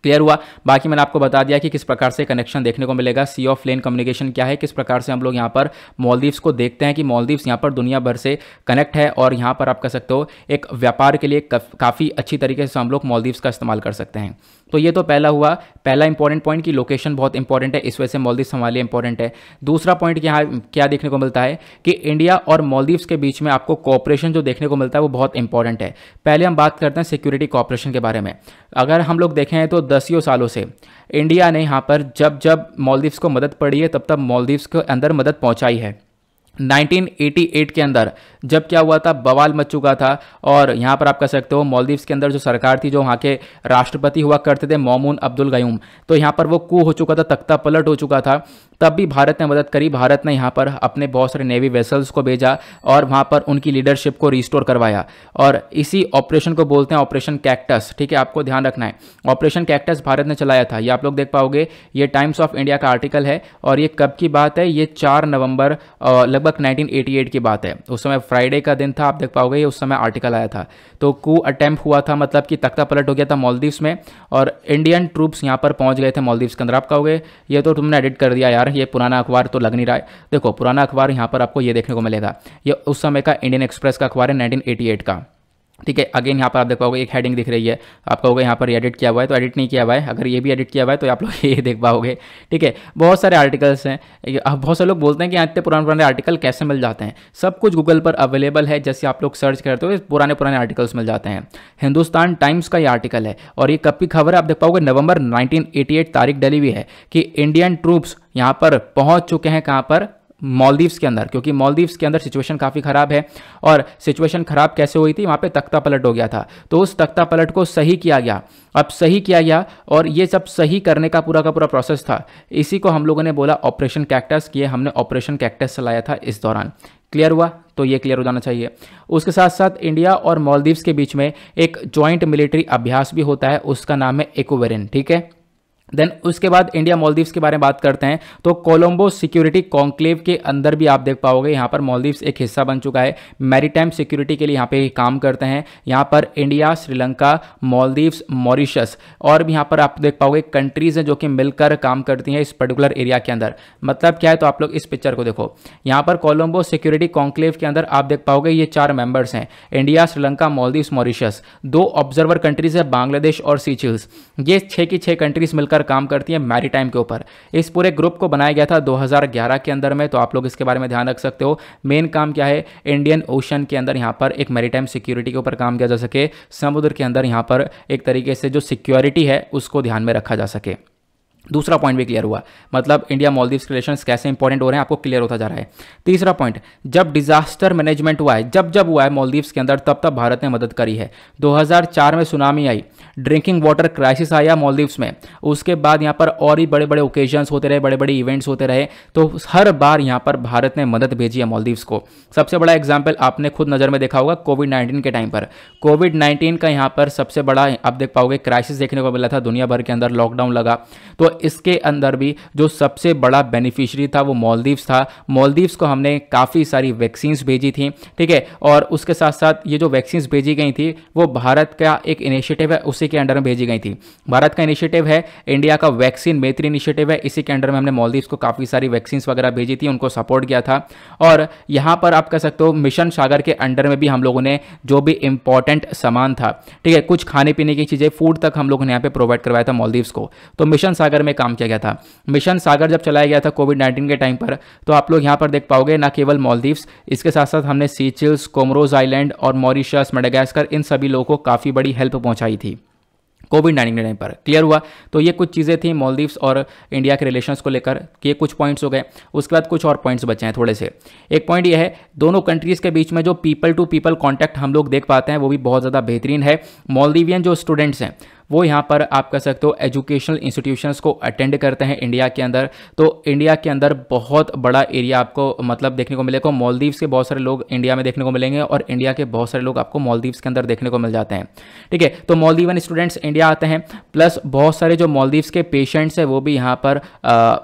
क्लियर हुआ? बाकी मैंने आपको बता दिया कि किस प्रकार से कनेक्शन देखने को मिलेगा, सी ऑफ लेन कम्युनिकेशन क्या है, किस प्रकार से हम लोग यहाँ पर मालदीव्स को देखते हैं कि मालदीव्स यहाँ पर दुनिया भर से कनेक्ट है और यहाँ पर आप कह सकते हो एक व्यापार के लिए काफ़ी अच्छी तरीके से हम लोग मालदीव्स का इस्तेमाल कर सकते हैं। तो ये तो पहला हुआ, पहला इंपॉर्टेंट पॉइंट की लोकेशन बहुत इंपॉर्टेंट है, इस वजह से मालदीव्स हमारे लिए इंपॉर्टेंट है। दूसरा पॉइंट यहाँ क्या देखने को मिलता है कि इंडिया और मालदीव्स के बीच में आपको कोऑपरेशन जो देखने को मिलता है वो बहुत इंपॉर्टेंट है। पहले हम बात करते हैं सिक्योरिटी कोऑपरेशन के बारे में। अगर हम लोग देखें तो 10 सालों से इंडिया ने यहाँ पर जब जब मालदीव्स को मदद पड़ी है तब तब मालदीव्स के अंदर मदद पहुँचाई है। 1988 के अंदर जब क्या हुआ था, बवाल मच चुका था और यहाँ पर आप कह सकते हो मालदीव्स के अंदर जो सरकार थी, जो वहाँ के राष्ट्रपति हुआ करते थे मौमून अब्दुल गयूम, तो यहाँ पर वो कू हो चुका था, तख्ता पलट हो चुका था। तब भी भारत ने मदद करी। भारत ने यहाँ पर अपने बहुत सारे नेवी वेसल्स को भेजा और वहाँ पर उनकी लीडरशिप को रिस्टोर करवाया और इसी ऑपरेशन को बोलते हैं ऑपरेशन कैक्टस, ठीक है, आपको ध्यान रखना है। ऑपरेशन कैक्टस भारत ने चलाया था, ये आप लोग देख पाओगे, ये टाइम्स ऑफ इंडिया का आर्टिकल है और ये कब की बात है, ये 4 नवंबर लगभग 1988 की बात है। उस समय फ्राइडे का दिन था, आप देख पाओगे उस समय आर्टिकल आया था। तो कू अटेम्प्ट हुआ था, मतलब कि तख्ता पलट हो गया था मालदीव्स में और इंडियन ट्रूप्स यहाँ पर पहुँच गए थे मालदीव्स के अंदर। आप कहोगे ये तो तुमने एडिट कर दिया यार, ये पुराना अखबार तो लग नहीं रहा है। देखो पुराना अखबार यहाँ पर आपको ये देखने को मिलेगा, ये उस समय का इंडियन एक्सप्रेस का अखबार है 1988 का। ठीक है। अगेन यहाँ पर आप देख पाओगे एक हेडिंग दिख रही है, आप कहोगे यहाँ पर एडिट किया हुआ है, तो एडिट नहीं किया हुआ है। अगर ये भी एडिट किया हुआ है तो आप लोग ये देख पाओगे। ठीक है, बहुत सारे आर्टिकल्स हैं। अब बहुत सारे लोग बोलते हैं कि इतने पुराने पुराने आर्टिकल कैसे मिल जाते हैं। सब कुछ गूगल पर अवेलेबल है, जैसे आप लोग सर्च करते हो पुराने पुराने आर्टिकल्स मिल जाते हैं। हिंदुस्तान टाइम्स का ये आर्टिकल है और ये कब की खबर है आप देख पाओगे, नवंबर 1988 तारीख डली हुई है कि इंडियन ट्रूप्स यहाँ पर पहुंच चुके हैं। कहाँ पर? मालदीव्स के अंदर, क्योंकि मालदीव्स के अंदर सिचुएशन काफ़ी ख़राब है। और सिचुएशन ख़राब कैसे हुई थी? वहाँ पे तख्ता पलट हो गया था, तो उस तख्ता पलट को सही किया गया। अब सही किया गया और ये सब सही करने का पूरा प्रोसेस था, इसी को हम लोगों ने बोला ऑपरेशन कैक्टस। किए हमने ऑपरेशन कैक्टस चलाया था इस दौरान। क्लियर हुआ? तो ये क्लियर हो जाना चाहिए। उसके साथ साथ इंडिया और मालदीव्स के बीच में एक जॉइंट मिलिट्री अभ्यास भी होता है, उसका नाम है एक्वेरिन। ठीक है, देन उसके बाद इंडिया मालदीव्स के बारे में बात करते हैं तो कोलंबो सिक्योरिटी कॉन्क्लेव के अंदर भी आप देख पाओगे यहाँ पर मालदीव्स एक हिस्सा बन चुका है। मैरीटाइम सिक्योरिटी के लिए यहाँ पे काम करते हैं। यहाँ पर इंडिया, श्रीलंका, मालदीव्स, मॉरिशस और भी यहाँ पर आप देख पाओगे कंट्रीज हैं जो कि मिलकर काम करती हैं इस पर्टिकुलर एरिया के अंदर। मतलब क्या है? तो आप लोग इस पिक्चर को देखो, यहाँ पर कोलंबो सिक्योरिटी कॉन्क्लेव के अंदर आप देख पाओगे ये 4 मेंबर्स हैं, India, Sri Lanka, Maldives, Mauritius. 2 observer countries है, बांग्लादेश और सीचिल्स। ये 6 की 6 कंट्रीज मिलकर काम करती है मैरीटाइम के ऊपर। इस पूरे ग्रुप को बनाया गया था 2011 के अंदर में, तो आप लोग इसके बारे में ध्यान रख सकते हो। मेन काम क्या है? इंडियन ओशन के अंदर यहाँ पर एक मैरीटाइम सिक्योरिटी के ऊपर काम किया जा सके, समुद्र के अंदर यहाँ पर एक तरीके से जो सिक्योरिटी है उसको ध्यान में रखा जा सके। दूसरा पॉइंट भी क्लियर हुआ, मतलब इंडिया मालदीव्स रिलेशंस कैसे इंपॉर्टेंट हो रहे हैं आपको क्लियर होता जा रहा है। तीसरा पॉइंट, जब डिजास्टर मैनेजमेंट हुआ है, जब हुआ है मालदीव्स के अंदर, तब भारत ने मदद करी है। 2004 में सुनामी आई, ड्रिंकिंग वाटर क्राइसिस आया मालदीव्स में, उसके बाद यहाँ पर और भी बड़े बड़े ओकेजन्स होते रहे, बड़े बड़े इवेंट्स होते रहे, तो हर बार यहाँ पर भारत ने मदद भेजी है मालदीव्स को। सबसे बड़ा एग्जाम्पल आपने खुद नज़र में देखा होगा कोविड-19 के टाइम पर। कोविड-19 का यहाँ पर सबसे बड़ा आप देख पाओगे क्राइसिस देखने को मिला था, दुनिया भर के अंदर लॉकडाउन लगा, तो इसके अंदर भी जो सबसे बड़ा बेनिफिशियरी था वो मालदीव्स था। मालदीव्स को हमने काफ़ी सारी वैक्सीन्स भेजी थी। ठीक है, और उसके साथ साथ ये जो वैक्सीन्स भेजी गई थी वो भारत का एक इनिशिएटिव है, उसी के अंडर में भेजी गई थी। भारत का इनिशिएटिव है, इंडिया का वैक्सीन मैत्री इनिशिएटिव है, इसी के अंडर में हमने मालदीव्स को काफ़ी सारी वैक्सीन्स वगैरह भेजी थी, उनको सपोर्ट किया था। और यहाँ पर आप कह सकते हो मिशन सागर के अंडर में भी हम लोगों ने जो भी इंपॉर्टेंट सामान था, ठीक है, कुछ खाने पीने की चीज़ें, फूड तक हम लोगों ने यहाँ पे प्रोवाइड करवाया था मालदीव्स को। तो मिशन सागर में काम किया गया था। मिशन सागर जब चलाया गया था कोविड-19 के टाइम पर, तो आप लोग यहाँ पर देख पाओगे ना केवल मालदीव्स, इसके साथ साथ हमने सीचिल्स, कोमोरोस आइलैंड और मॉरिशस, मेडागास्कर, इन सभी लोगों को काफ़ी बड़ी हेल्प पहुंचाई थी कोविड-19 के टाइम पर। क्लियर हुआ? तो ये कुछ चीज़ें थी मालदीव्स और इंडिया के रिलेशंस को लेकर, ये कुछ पॉइंट्स हो गए। उसके बाद कुछ और पॉइंट्स बचे हैं थोड़े से। एक पॉइंट ये है, दोनों कंट्रीज़ के बीच में जो पीपल टू पीपल कॉन्टैक्ट हम लोग देख पाते हैं वो भी बहुत ज़्यादा बेहतरीन है। मालदीवियन जो स्टूडेंट्स हैं वो यहाँ पर आप कह सकते हो एजुकेशनल इंस्टीट्यूशंस को अटेंड करते हैं इंडिया के अंदर। तो इंडिया के अंदर बहुत बड़ा एरिया आपको मतलब देखने को मिलेगा। मालदीव्स के बहुत सारे लोग इंडिया में देखने को मिलेंगे और इंडिया के बहुत सारे लोग आपको मालदीव्स के अंदर देखने को मिल जाते हैं। ठीक है, तो मालदीवन स्टूडेंट्स इंडिया आते हैं, प्लस बहुत सारे जो मालदीव्स के पेशेंट्स हैं वो भी यहाँ पर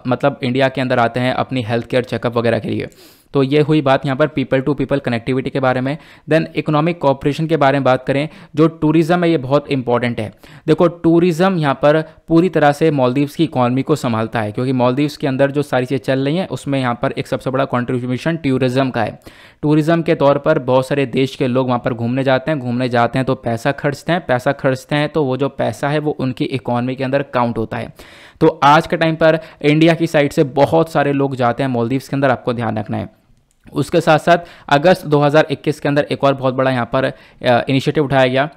मतलब इंडिया के अंदर आते हैं अपनी हेल्थ केयर चेकअप वगैरह के लिए। तो ये हुई बात यहाँ पर पीपल टू पीपल कनेक्टिविटी के बारे में। देन इकोनॉमिक कोऑपरेशन के बारे में बात करें, जो टूरिज्म है ये बहुत इंपॉर्टेंट है। देखो टूरिज्म यहाँ पर पूरी तरह से मालदीव्स की इकोनॉमी को संभालता है, क्योंकि मालदीव्स के अंदर जो सारी चीज़ें चल रही हैं उसमें यहाँ पर एक सबसे बड़ा कंट्रीब्यूशन टूरिज्म का है। टूरिज्म के तौर पर बहुत सारे देश के लोग वहाँ पर घूमने जाते हैं तो पैसा खर्चते हैं तो वो जो पैसा है वो उनकी इकोनॉमी के अंदर काउंट होता है। तो आज के टाइम पर इंडिया की साइड से बहुत सारे लोग जाते हैं मालदीव्स के अंदर, आपको ध्यान रखना है। उसके साथ साथ अगस्त 2021 के अंदर एक और बहुत बड़ा यहाँ पर इनिशिएटिव उठाया गया,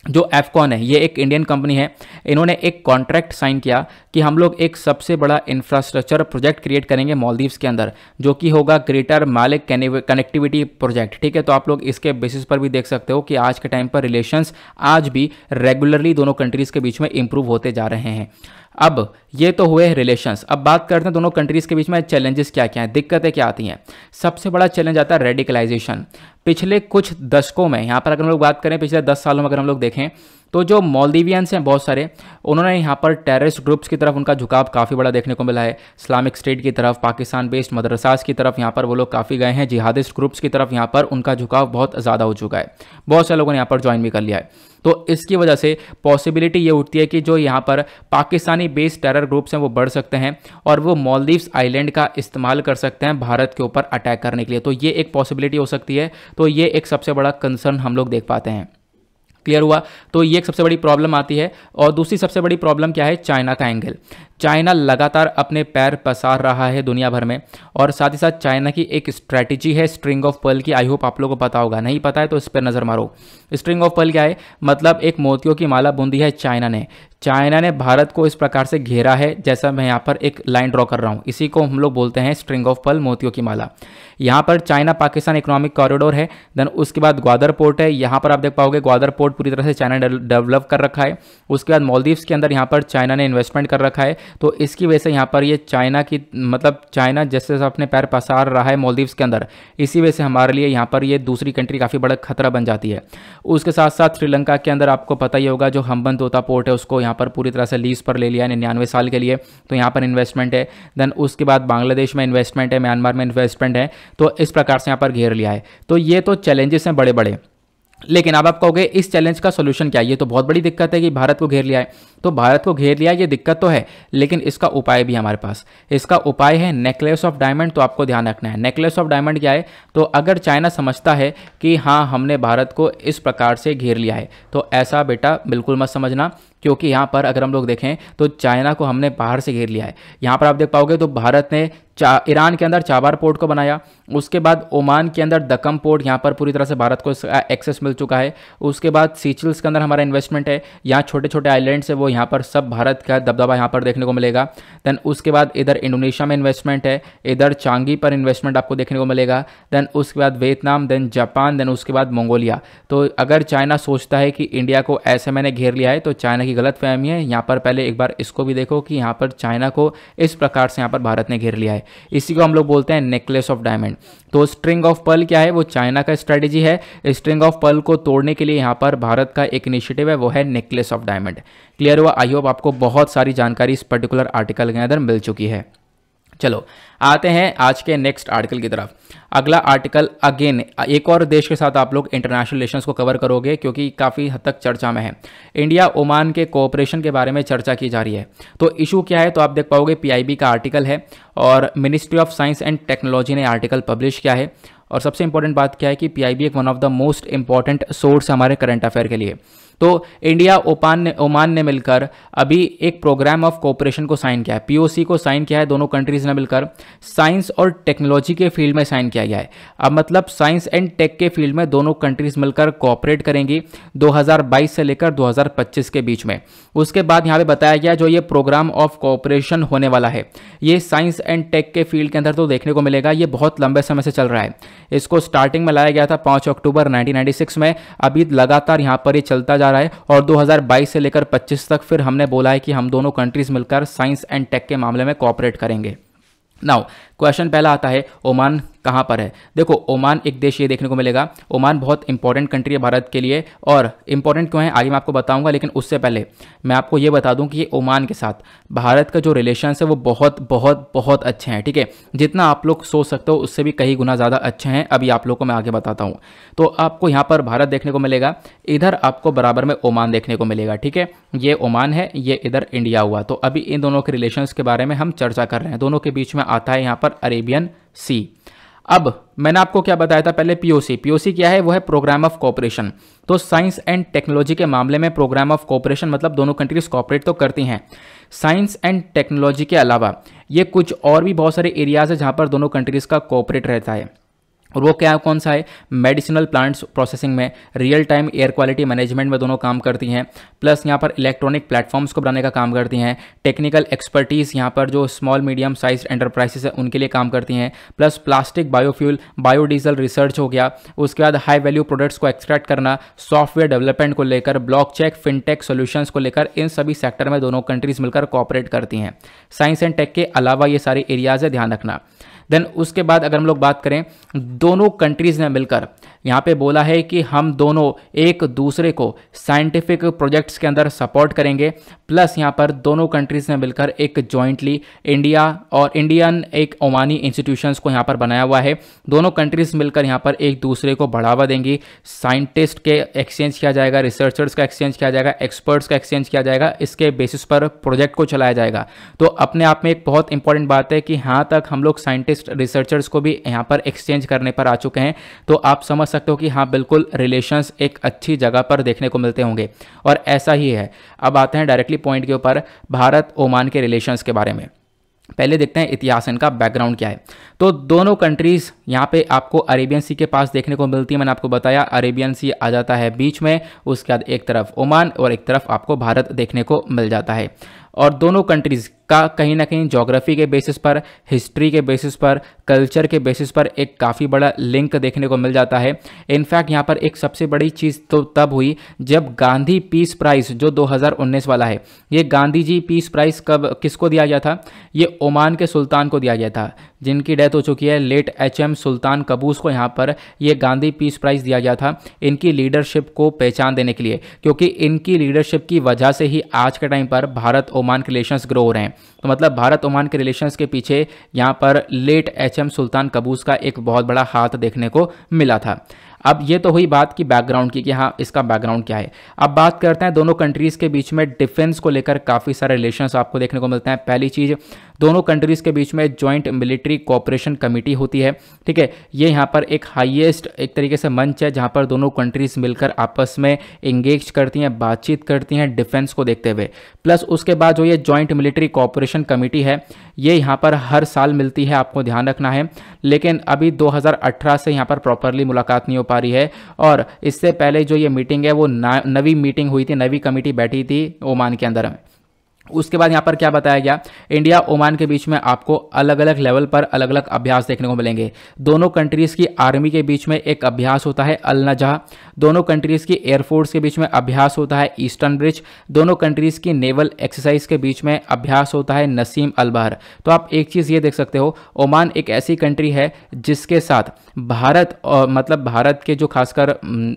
जो एफकॉन है, ये एक इंडियन कंपनी है। इन्होंने एक कॉन्ट्रैक्ट साइन किया कि हम लोग एक सबसे बड़ा इंफ्रास्ट्रक्चर प्रोजेक्ट क्रिएट करेंगे मालदीव्स के अंदर, जो कि होगा ग्रेटर मालिक कनेक्टिविटी प्रोजेक्ट। ठीक है, तो आप लोग इसके बेसिस पर भी देख सकते हो कि आज के टाइम पर रिलेशंस आज भी रेगुलरली दोनों कंट्रीज़ के बीच में इंप्रूव होते जा रहे हैं। अब ये तो हुए रिलेशंस, अब बात करते हैं दोनों कंट्रीज़ के बीच में चैलेंजेस क्या क्या हैं, दिक्कतें क्या आती हैं। सबसे बड़ा चैलेंज आता है रेडिकलाइजेशन। पिछले कुछ दशकों में यहाँ पर अगर हम लोग बात करें, पिछले 10 सालों में अगर हम लोग देखें तो जो मालदीवियंस हैं बहुत सारे, उन्होंने यहाँ पर टेररिस्ट ग्रुप्स की तरफ उनका झुकाव काफ़ी बड़ा देखने को मिला है। इस्लामिक स्टेट की तरफ, पाकिस्तान बेस्ड मदरसास की तरफ यहाँ पर वो लोग काफ़ी गए हैं। जिहादिस्ट ग्रुप्स की तरफ यहाँ पर उनका झुकाव बहुत ज़्यादा हो चुका है, बहुत सारे लोगों ने यहाँ पर ज्वाइन भी कर लिया है। तो इसकी वजह से पॉसिबिलिटी ये उठती है कि जो यहाँ पर पाकिस्तानी बेस्ड टेरर ग्रुप्स हैं वो बढ़ सकते हैं और वो मालदीव्स आइलैंड का इस्तेमाल कर सकते हैं भारत के ऊपर अटैक करने के लिए। तो ये एक पॉसिबिलिटी हो सकती है। तो ये एक सबसे बड़ा कंसर्न हम लोग देख पाते हैं। क्लियर हुआ। तो ये एक सबसे बड़ी प्रॉब्लम आती है। और दूसरी सबसे बड़ी प्रॉब्लम क्या है, चाइना का एंगल। चाइना लगातार अपने पैर पसार रहा है दुनिया भर में, और साथ ही साथ चाइना की एक स्ट्रैटेजी है स्ट्रिंग ऑफ पर्ल की। आई होप आप लोगों को पता होगा, नहीं पता है तो इस पर नज़र मारो। स्ट्रिंग ऑफ पर्ल क्या है, मतलब एक मोतियों की माला बूंदी है चाइना ने। चाइना ने भारत को इस प्रकार से घेरा है, जैसा मैं यहाँ पर एक लाइन ड्रॉ कर रहा हूँ, इसी को हम लोग बोलते हैं स्ट्रिंग ऑफ पर्ल, मोतियों की माला। यहाँ पर चाइना पाकिस्तान इकोनॉमिक कॉरिडोर है, देन उसके बाद ग्वादर पोर्ट है। यहाँ पर आप देख पाओगे ग्वादर पोर्ट पूरी तरह से चाइना डेवलप कर रखा है। उसके बाद मालदीव्स के अंदर यहाँ पर चाइना ने इन्वेस्टमेंट कर रखा है। तो इसकी वजह से यहाँ पर ये चाइना की, मतलब चाइना जैसे अपने पैर पसार रहा है मालदीव्स के अंदर, इसी वजह से हमारे लिए यहाँ पर ये दूसरी कंट्री काफ़ी बड़ा खतरा बन जाती है। उसके साथ साथ श्रीलंका के अंदर आपको पता ही होगा, जो हम्बनतोता पोर्ट है उसको यहाँ पर पूरी तरह से लीज पर ले लिया है 99 साल के लिए, तो यहाँ पर इन्वेस्टमेंट है। देन उसके बाद बांग्लादेश में इन्वेस्टमेंट है, म्यांमार में इन्वेस्टमेंट है। तो इस प्रकार से यहाँ पर घेर लिया है। तो ये तो चैलेंजेस हैं बड़े बड़े। लेकिन अब आप कहोगे इस चैलेंज का सोल्यूशन क्या है, ये तो बहुत बड़ी दिक्कत है कि भारत को घेर लिया है। तो भारत को घेर लिया, ये दिक्कत तो है, लेकिन इसका उपाय भी हमारे पास। इसका उपाय है नेकलेस ऑफ डायमंड। तो आपको ध्यान रखना है नेकलेस ऑफ डायमंड क्या है। तो अगर चाइना समझता है कि हाँ हमने भारत को इस प्रकार से घेर लिया है, तो ऐसा बेटा बिल्कुल मत समझना, क्योंकि यहाँ पर अगर हम लोग देखें तो चाइना को हमने बाहर से घेर लिया है। यहाँ पर आप देख पाओगे तो भारत ने ईरान के अंदर चाबार पोर्ट को बनाया, उसके बाद ओमान के अंदर दक्कम पोर्ट, यहाँ पर पूरी तरह से भारत को इसका एक्सेस मिल चुका है। उसके बाद सीचल्स के अंदर हमारा इन्वेस्टमेंट है, यहाँ छोटे छोटे आइलैंड्स है वो, यहाँ पर सब भारत का दबदबा यहाँ पर देखने को मिलेगा। देन उसके बाद इधर इंडोनेशिया में इन्वेस्टमेंट है, इधर चांगी पर इन्वेस्टमेंट आपको देखने को मिलेगा। देन उसके बाद वियतनाम, देन जापान, देन उसके बाद मंगोलिया। तो अगर चाइना सोचता है कि इंडिया को ऐसे मैंने घेर लिया है, तो चाइना की गलत फहमी है। यहाँ पर पहले एक बार इसको भी देखो कि यहाँ पर चाइना को इस प्रकार से यहाँ पर भारत ने घेर लिया है। इसी को हम लोग बोलते हैं नेकलेस ऑफ डायमंड। तो स्ट्रिंग ऑफ पर्ल क्या है, वो चाइना का स्ट्रेटेजी है। स्ट्रिंग ऑफ पर्ल को तोड़ने के लिए यहाँ पर भारत का एक इनिशिएटिव है, वो है नेकलेस ऑफ डायमंड। क्लियर हुआ। आई होप आपको बहुत सारी जानकारी इस पर्टिकुलर आर्टिकल के अंदर मिल चुकी है। चलो आते हैं आज के नेक्स्ट आर्टिकल की तरफ। अगला आर्टिकल अगेन एक और देश के साथ आप लोग इंटरनेशनल रिलेशंस को कवर करोगे, क्योंकि काफ़ी हद तक चर्चा में है। इंडिया ओमान के कोऑपरेशन के बारे में चर्चा की जा रही है। तो इशू क्या है, तो आप देख पाओगे पीआईबी का आर्टिकल है और ministry of science and technology ने आर्टिकल पब्लिश किया है। और सबसे इंपॉर्टेंट बात क्या है कि पीआईबी एक one of the most important source हमारे करंट अफेयर के लिए। तो इंडिया ओमान ने मिलकर अभी एक प्रोग्राम ऑफ कोऑपरेशन को साइन किया है, पीओसी को साइन किया है। दोनों कंट्रीज ने मिलकर साइंस और टेक्नोलॉजी के फील्ड में साइन किया गया है। अब मतलब साइंस एंड टेक के फील्ड में दोनों कंट्रीज मिलकर कोऑपरेट करेंगी 2022 से लेकर 2025 के बीच में। उसके बाद यहाँ पे बताया गया जो ये प्रोग्राम ऑफ कोऑपरेशन होने वाला है, ये साइंस एंड टेक के फील्ड के अंदर तो देखने को मिलेगा। ये बहुत लंबे समय से चल रहा है। इसको स्टार्टिंग में लाया गया था 5 अक्टूबर 1996 में। अभी लगातार यहाँ पर ये चलता जा रहा है और 2022 से लेकर 25 तक फिर हमने बोला है कि हम दोनों कंट्रीज मिलकर साइंस एंड टेक के मामले में कोऑपरेट करेंगे। नाउ क्वेश्चन पहला आता है, ओमान कहाँ पर है। देखो ओमान एक देश ये देखने को मिलेगा। ओमान बहुत इंपॉर्टेंट कंट्री है भारत के लिए, और इंपॉर्टेंट क्यों है आगे मैं आपको बताऊंगा। लेकिन उससे पहले मैं आपको ये बता दूं कि ये ओमान के साथ भारत का जो रिलेशन है वो बहुत बहुत बहुत अच्छे हैं। ठीक है, जितना आप लोग सोच सकते हो उससे भी कई गुना ज़्यादा अच्छे हैं। अभी आप लोग को मैं आगे बताता हूँ। तो आपको यहाँ पर भारत देखने को मिलेगा, इधर आपको बराबर में ओमान देखने को मिलेगा। ठीक है, ये ओमान है, ये इधर इंडिया हुआ। तो अभी इन दोनों के रिलेशंस के बारे में हम चर्चा कर रहे हैं। दोनों के बीच में आता है यहाँ पर अरेबियन सी। अब मैंने आपको क्या बताया था पहले, पीओसी क्या है, वो है प्रोग्राम ऑफ कोऑपरेशन। तो साइंस एंड टेक्नोलॉजी के मामले में प्रोग्राम ऑफ कोऑपरेशन मतलब दोनों कंट्रीज कोऑपरेट तो करती हैं। साइंस एंड टेक्नोलॉजी के अलावा ये कुछ और भी बहुत सारे एरियाज है जहां पर दोनों कंट्रीज का कोऑपरेट रहता है। और वो क्या कौन सा है, मेडिसिनल प्लांट्स प्रोसेसिंग में, real time air quality management में दोनों काम करती हैं। प्लस यहाँ पर इलेक्ट्रॉनिक प्लेटफॉर्म्स को बनाने का काम करती हैं। टेक्निकल एक्सपर्टीज़ यहाँ पर जो स्मॉल मीडियम साइज एंटरप्राइजेस है उनके लिए काम करती हैं। Plus plastic, biofuel, biodiesel research हो गया। उसके बाद हाई वैल्यू प्रोडक्ट्स को एक्सट्रैक्ट करना, सॉफ्टवेयर डेवलपमेंट को लेकर, ब्लॉकचेन, फिनटेक सोल्यूशंस को लेकर, इन सभी सेक्टर में दोनों कंट्रीज मिलकर कोऑपरेट करती हैं। साइंस एंड टेक के अलावा ये सारे एरियाज है, ध्यान रखना। देन उसके बाद अगर हम लोग बात करें, दोनों कंट्रीज ने मिलकर यहाँ पे बोला है कि हम दोनों एक दूसरे को साइंटिफिक प्रोजेक्ट्स के अंदर सपोर्ट करेंगे। प्लस यहाँ पर दोनों कंट्रीज ने मिलकर एक जॉइंटली इंडिया और इंडियन एक ओमानी इंस्टीट्यूशंस को यहाँ पर बनाया हुआ है। दोनों कंट्रीज मिलकर यहाँ पर एक दूसरे को बढ़ावा देंगी। साइंटिस्ट के एक्सचेंज किया जाएगा, रिसर्चर्स का एक्सचेंज किया जाएगा, एक्सपर्ट्स का एक्सचेंज किया जाएगा। इसके बेसिस पर प्रोजेक्ट को चलाया जाएगा। तो अपने आप में एक बहुत इंपॉर्टेंट बात है कि यहाँ तक हम लोग साइंटिस्ट साइंटिस्ट रिसर्चर्स को भी यहाँ पर एक्सचेंज करने पर आ चुके हैं। तो आप समझ सकते हो कि हाँ बिल्कुल रिलेशंस एक अच्छी जगह पर देखने को मिलते होंगे, और ऐसा ही है। अब आते हैं डायरेक्टली पॉइंट के ऊपर, भारत ओमान के रिलेशंस के बारे में। पहले देखते हैं इतिहास, इनका बैकग्राउंड क्या है। तो दोनों कंट्रीज़ यहाँ पे आपको अरेबियन सी के पास देखने को मिलती है। मैंने आपको बताया अरेबियन सी आ जाता है बीच में, उसके बाद एक तरफ ओमान और एक तरफ आपको भारत देखने को मिल जाता है। और दोनों कंट्रीज़ का कहीं ना कहीं ज्योग्राफी के बेसिस पर, हिस्ट्री के बेसिस पर, कल्चर के बेसिस पर एक काफ़ी बड़ा लिंक देखने को मिल जाता है। इनफैक्ट यहाँ पर एक सबसे बड़ी चीज़ तो तब हुई जब गांधी पीस प्राइज़ जो 2019 वाला है, ये गांधी जी पीस प्राइज़ कब किसको दिया गया था? ये ओमान के सुल्तान को दिया गया था, जिनकी डेथ हो चुकी है, लेट HM सुल्तान कबूस को यहाँ पर ये गांधी पीस प्राइज़ दिया गया था इनकी लीडरशिप को पहचान देने के लिए, क्योंकि इनकी लीडरशिप की वजह से ही आज के टाइम पर भारत ओमान के रिलेशंस ग्रो हो रहे हैं। तो मतलब भारत ओमान के रिलेशंस के पीछे यहाँ पर लेट HM सुल्तान कबूस का एक बहुत बड़ा हाथ देखने को मिला था। अब ये तो हुई बात की बैकग्राउंड की कि हाँ इसका बैकग्राउंड क्या है। अब बात करते हैं दोनों कंट्रीज़ के बीच में डिफेंस को लेकर काफ़ी सारे रिलेशंस आपको देखने को मिलते हैं। पहली चीज़, दोनों कंट्रीज़ के बीच में जॉइंट मिलिट्री कोऑपरेशन कमेटी होती है, ठीक है। ये यहाँ पर एक हाईएस्ट एक तरीके से मंच है जहाँ पर दोनों कंट्रीज़ मिलकर आपस में इंगेज करती हैं, बातचीत करती हैं डिफेंस को देखते हुए। प्लस उसके बाद जो ये जॉइंट मिलिट्री कोऑपरेशन कमेटी है, ये यहाँ पर हर साल मिलती है, आपको ध्यान रखना है। लेकिन अभी 2018 से यहाँ पर प्रॉपरली मुलाकात नहीं हो पा रही है, और इससे पहले जो ये मीटिंग है वो नवी मीटिंग हुई थी, नवी कमेटी बैठी थी ओमान के अंदर। उसके बाद यहाँ पर क्या बताया गया, इंडिया ओमान के बीच में आपको अलग अलग लेवल पर अलग अलग अभ्यास देखने को मिलेंगे। दोनों कंट्रीज़ की आर्मी के बीच में एक अभ्यास होता है अल नजह, दोनों कंट्रीज़ की एयरफोर्स के बीच में अभ्यास होता है ईस्टर्न ब्रिज, दोनों कंट्रीज़ की नेवल एक्सरसाइज के बीच में अभ्यास होता है नसीम अल बहर। तो आप एक चीज़ ये देख सकते हो, ओमान एक ऐसी कंट्री है जिसके साथ भारत मतलब भारत के जो खासकर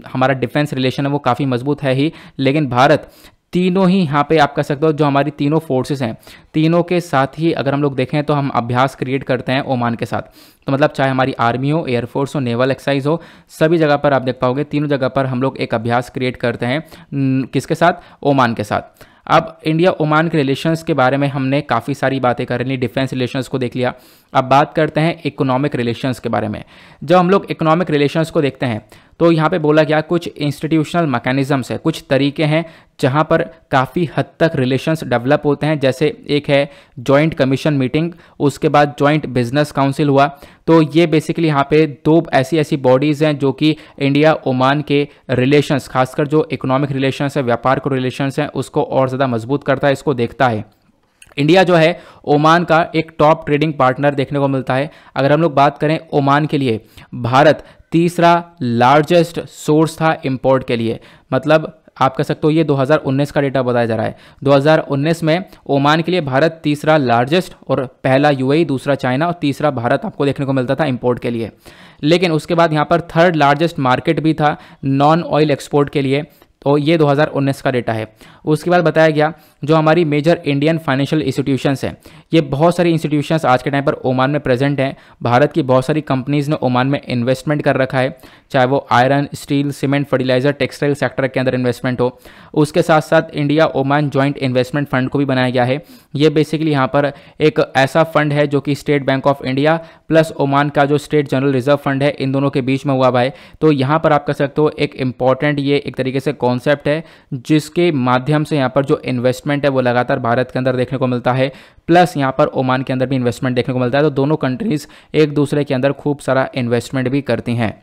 हमारा डिफेंस रिलेशन है वो काफ़ी मजबूत है ही, लेकिन भारत तीनों ही यहाँ पे आप कह सकते हो जो हमारी तीनों फोर्सेस हैं, तीनों के साथ ही अगर हम लोग देखें तो हम अभ्यास क्रिएट करते हैं ओमान के साथ। तो मतलब चाहे हमारी आर्मी हो, एयरफोर्स हो, नेवल एक्सरसाइज हो, सभी जगह पर आप देख पाओगे तीनों जगह पर हम लोग एक अभ्यास क्रिएट करते हैं किसके साथ? ओमान के साथ। अब इंडिया ओमान के रिलेशंस के बारे में हमने काफ़ी सारी बातें कर ली, डिफेंस रिलेशंस को देख लिया। अब बात करते हैं इकोनॉमिक रिलेशंस के बारे में। जब हम लोग इकोनॉमिक रिलेशंस को देखते हैं तो यहाँ पे बोला गया कुछ इंस्टीट्यूशनल मैकेनिज्म्स है, कुछ तरीके हैं जहाँ पर काफ़ी हद तक रिलेशंस डेवलप होते हैं। जैसे एक है जॉइंट कमीशन मीटिंग, उसके बाद जॉइंट बिजनेस काउंसिल हुआ। तो ये बेसिकली यहाँ पे दो ऐसी बॉडीज़ हैं जो कि इंडिया ओमान के रिलेशंस, खासकर जो इकोनॉमिक रिलेशंस है, व्यापार को रिलेशंस हैं, उसको और ज़्यादा मजबूत करता है, इसको देखता है। इंडिया जो है ओमान का एक टॉप ट्रेडिंग पार्टनर देखने को मिलता है। अगर हम लोग बात करें ओमान के लिए, भारत तीसरा लार्जेस्ट सोर्स था इंपोर्ट के लिए। मतलब आप कह सकते हो ये 2019 का डेटा बताया जा रहा है। 2019 में ओमान के लिए भारत तीसरा लार्जेस्ट, और पहला UAE, दूसरा चाइना और तीसरा भारत आपको देखने को मिलता था इंपोर्ट के लिए। लेकिन उसके बाद यहाँ पर थर्ड लार्जेस्ट मार्केट भी था नॉन ऑयल एक्सपोर्ट के लिए। तो ये 2019 का डेटा है। उसके बाद बताया गया जो हमारी मेजर इंडियन फाइनेंशियल इंस्टीट्यूशंस हैं, ये बहुत सारी इंस्टीट्यूशंस आज के टाइम पर ओमान में प्रेजेंट हैं। भारत की बहुत सारी कंपनीज़ ने ओमान में इन्वेस्टमेंट कर रखा है, चाहे वो iron, steel, cement, fertiliser, textile sector के अंदर इन्वेस्टमेंट हो। उसके साथ साथ India Oman joint investment fund को भी बनाया गया है। ये बेसिकली यहाँ पर एक ऐसा फंड है जो कि state bank of India plus Oman का जो स्टेट जनरल रिजर्व फंड है, इन दोनों के बीच में हुआ हुआ है। तो यहाँ पर आप कह सकते हो एक इंपॉर्टेंट ये एक तरीके से कॉन्सेप्ट है जिसके माध्यम से यहाँ पर जो इन्वेस्टमेंट है वो लगातार भारत के अंदर देखने को मिलता है, प्लस यहाँ पर ओमान के अंदर भी इन्वेस्टमेंट देखने को मिलता है। तो दोनों कंट्रीज़ एक दूसरे के अंदर खूब सारा इन्वेस्टमेंट भी करती हैं।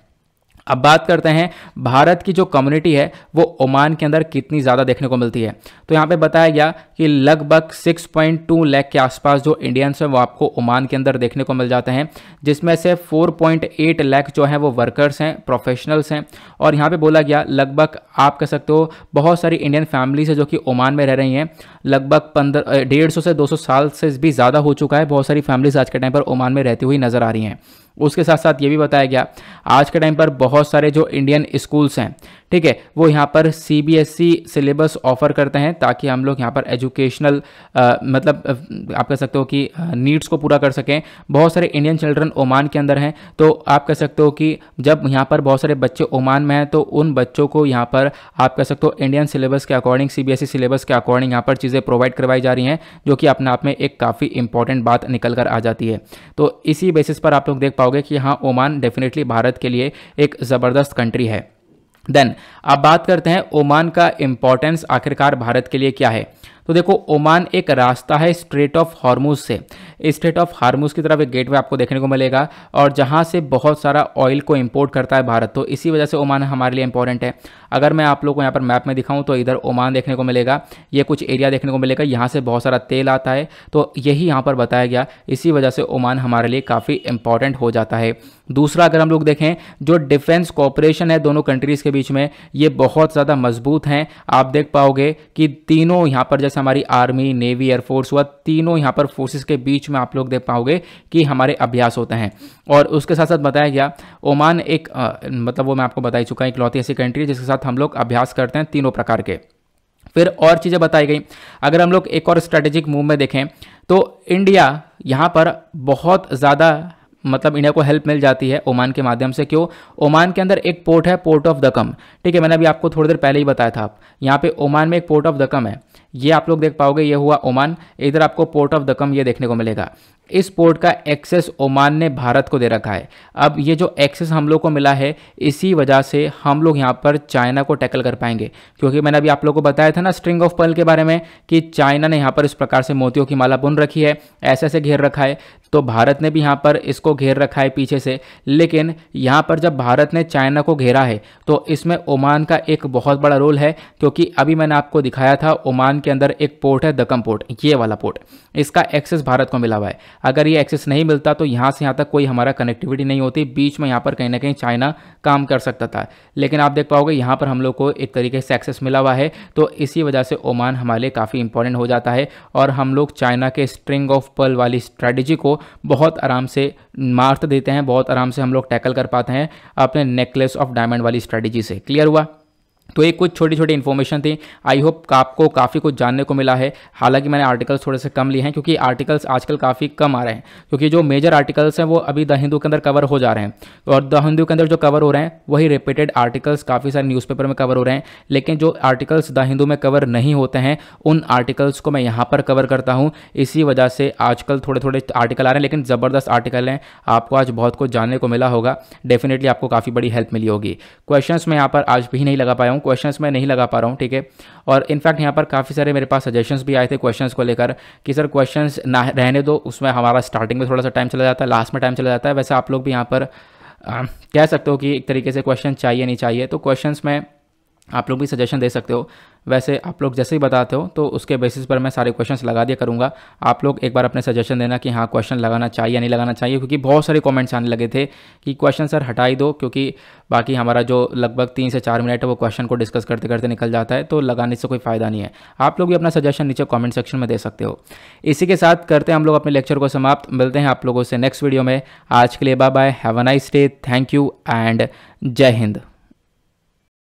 अब बात करते हैं भारत की जो कम्युनिटी है वो ओमान के अंदर कितनी ज़्यादा देखने को मिलती है। तो यहाँ पे बताया गया कि लगभग 6.2 लाख के आसपास जो इंडियंस हैं वो आपको ओमान के अंदर देखने को मिल जाते हैं, जिसमें से 4.8 लाख जो हैं वो वर्कर्स हैं, प्रोफेशनल्स हैं। और यहाँ पे बोला गया लगभग आप कह सकते हो बहुत सारी इंडियन फैमिलीज है जो कि ओमान में रह रही हैं। लगभग 150 से 200 साल से भी ज़्यादा हो चुका है, बहुत सारी फैमिलीज आज के टाइम पर ओमान में रहती हुई नजर आ रही हैं। उसके साथ साथ ये भी बताया गया आज के टाइम पर बहुत सारे जो इंडियन स्कूल्स हैं, ठीक है, वो यहाँ पर CBSE सिलेबस ऑफर करते हैं ताकि हम लोग यहाँ पर एजुकेशनल मतलब आप कह सकते हो कि नीड्स को पूरा कर सकें। बहुत सारे इंडियन चिल्ड्रन ओमान के अंदर हैं, तो आप कह सकते हो कि जब यहाँ पर बहुत सारे बच्चे ओमान में हैं तो उन बच्चों को यहाँ पर आप कह सकते हो इंडियन सिलेबस के अकॉर्डिंग, CBSE सिलेबस के अकॉर्डिंग यहाँ पर चीज़ें प्रोवाइड करवाई जा रही हैं, जो कि अपने आप में एक काफ़ी इंपॉर्टेंट बात निकल कर आ जाती है। तो इसी बेसिस पर आप लोग देख पाओगे कि हाँ, ओमान डेफिनेटली भारत के लिए एक ज़बरदस्त कंट्री है। देन अब बात करते हैं ओमान का इंपॉर्टेंस आखिरकार भारत के लिए क्या है। तो देखो, ओमान एक रास्ता है स्ट्रेट ऑफ हॉर्मुज से। स्ट्रेट ऑफ हार्मुज की तरफ एक गेटवे आपको देखने को मिलेगा और जहां से बहुत सारा ऑयल को इंपोर्ट करता है भारत, तो इसी वजह से ओमान हमारे लिए इंपॉर्टेंट है। अगर मैं आप लोग को यहाँ पर मैप में दिखाऊं तो इधर ओमान देखने को मिलेगा, ये कुछ एरिया देखने को मिलेगा, यहाँ से बहुत सारा तेल आता है, तो यही यहाँ पर बताया गया, इसी वजह से ओमान हमारे लिए काफ़ी इंपॉर्टेंट हो जाता है। दूसरा, अगर हम लोग देखें जो डिफेंस कॉपरेशन है दोनों कंट्रीज़ के बीच में, ये बहुत ज़्यादा मजबूत हैं। आप देख पाओगे कि तीनों यहाँ पर, जैसे हमारी आर्मी, नेवी, एयरफोर्स हुआ, तीनों यहाँ पर फोर्सेस के बीच में आप लोग देख पाओगे कि हमारे अभ्यास होते हैं। और उसके साथ साथ बताया गया ओमान एक मतलब वो मैं आपको बता ही चुका हूँ, इकलौती ऐसी कंट्री जिसके साथ हम लोग अभ्यास करते हैं तीनों प्रकार के। फिर और चीज़ें बताई गई। अगर हम लोग एक और स्ट्रेटेजिक मूव में देखें तो इंडिया यहाँ पर बहुत ज़्यादा मतलब इंडिया को हेल्प मिल जाती है ओमान के माध्यम से। क्यों? ओमान के अंदर एक पोर्ट है, पोर्ट ऑफ दकम, ठीक है, मैंने अभी आपको थोड़ी देर पहले ही बताया था। यहाँ पे ओमान में एक पोर्ट ऑफ दकम है, ये आप लोग देख पाओगे, ये हुआ ओमान। इधर आपको पोर्ट ऑफ दकम ये देखने को मिलेगा। इस पोर्ट का एक्सेस ओमान ने भारत को दे रखा है। अब ये जो एक्सेस हम लोग को मिला है, इसी वजह से हम लोग यहाँ पर चाइना को टैकल कर पाएंगे, क्योंकि मैंने अभी आप लोगों को बताया था ना स्ट्रिंग ऑफ पर्ल के बारे में कि चाइना ने यहाँ पर इस प्रकार से मोतियों की माला बुन रखी है, ऐसे ऐसे घेर रखा है, तो भारत ने भी यहाँ पर इसको घेर रखा है पीछे से। लेकिन यहाँ पर जब भारत ने चाइना को घेरा है तो इसमें ओमान का एक बहुत बड़ा रोल है, क्योंकि अभी मैंने आपको दिखाया था ओमान के अंदर एक पोर्ट है दक्कन पोर्ट, ये वाला पोर्ट, इसका एक्सेस भारत को मिला हुआ है। अगर ये एक्सेस नहीं मिलता तो यहाँ से यहाँ तक कोई हमारा कनेक्टिविटी नहीं होती, बीच में यहाँ पर कहीं ना कहीं चाइना काम कर सकता था। लेकिन आप देख पाओगे यहाँ पर हम लोग को एक तरीके से एक्सेस मिला हुआ है, तो इसी वजह से ओमान हमारे लिए काफ़ी इंपॉर्टेंट हो जाता है और हम लोग चाइना के स्ट्रिंग ऑफ पर्ल वाली स्ट्रैटेजी को बहुत आराम से मार देते हैं, बहुत आराम से हम लोग टैकल कर पाते हैं अपने नेकलेस ऑफ डायमंड वाली स्ट्रैटेजी से। क्लियर हुआ? तो ये कुछ छोटी छोटी इन्फॉर्मेशन थी। आई होप आपको काफ़ी कुछ जानने को मिला है। हालांकि मैंने आर्टिकल्स थोड़े से कम लिए हैं, क्योंकि आर्टिकल्स आजकल काफ़ी कम आ रहे हैं, क्योंकि जो मेजर आर्टिकल्स हैं वो अभी द हिंदू के अंदर कवर हो जा रहे हैं, और द हिंदू के अंदर जो कवर हो रहे हैं वही रिपीटेड आर्टिकल्स काफ़ी सारे न्यूज़पेपर में कवर हो रहे हैं। लेकिन जो आर्टिकल्स द हिंदू में कवर नहीं होते हैं उन आर्टिकल्स को मैं यहाँ पर कवर करता हूँ। इसी वजह से आजकल थोड़े थोड़े आर्टिकल आ रहे हैं, लेकिन ज़बरदस्त आर्टिकल हैं। आपको आज बहुत कुछ जानने को मिला होगा, डेफिनेटली आपको काफ़ी बड़ी हेल्प मिली होगी। क्वेश्चंस मैं यहाँ पर आज भी नहीं लगा पाया हूँ, क्वेश्चंस मैं नहीं लगा पा रहा हूँ, ठीक है। और इनफैक्ट यहाँ पर काफ़ी सारे मेरे पास सजेशंस भी आए थे क्वेश्चंस को लेकर कि सर क्वेश्चंस ना रहने दो, उसमें हमारा स्टार्टिंग में थोड़ा सा टाइम चला जाता है, लास्ट में टाइम चला जाता है। वैसे आप लोग भी यहाँ पर कह सकते हो कि एक तरीके से क्वेश्चन चाहिए नहीं चाहिए, तो क्वेश्चंस में आप लोग भी सजेशन दे सकते हो। वैसे आप लोग जैसे ही बताते हो तो उसके बेसिस पर मैं सारे क्वेश्चंस लगा दिया करूँगा। आप लोग एक बार अपने सजेशन देना कि हाँ क्वेश्चन लगाना चाहिए या नहीं लगाना चाहिए, क्योंकि बहुत सारे कमेंट्स आने लगे थे कि क्वेश्चन सर हटा ही दो, क्योंकि बाकी हमारा जो लगभग 3 से 4 मिनट है वो क्वेश्चन को डिस्कस करते करते निकल जाता है, तो लगाने से कोई फ़ायदा नहीं है। आप लोग भी अपना सजेशन नीचे कॉमेंट सेक्शन में दे सकते हो। इसी के साथ करते हैं हम लोग अपने लेक्चर को समाप्त। मिलते हैं आप लोगों से नेक्स्ट वीडियो में। आज के लिए bye bye, have a nice day, thank you and Jai Hind.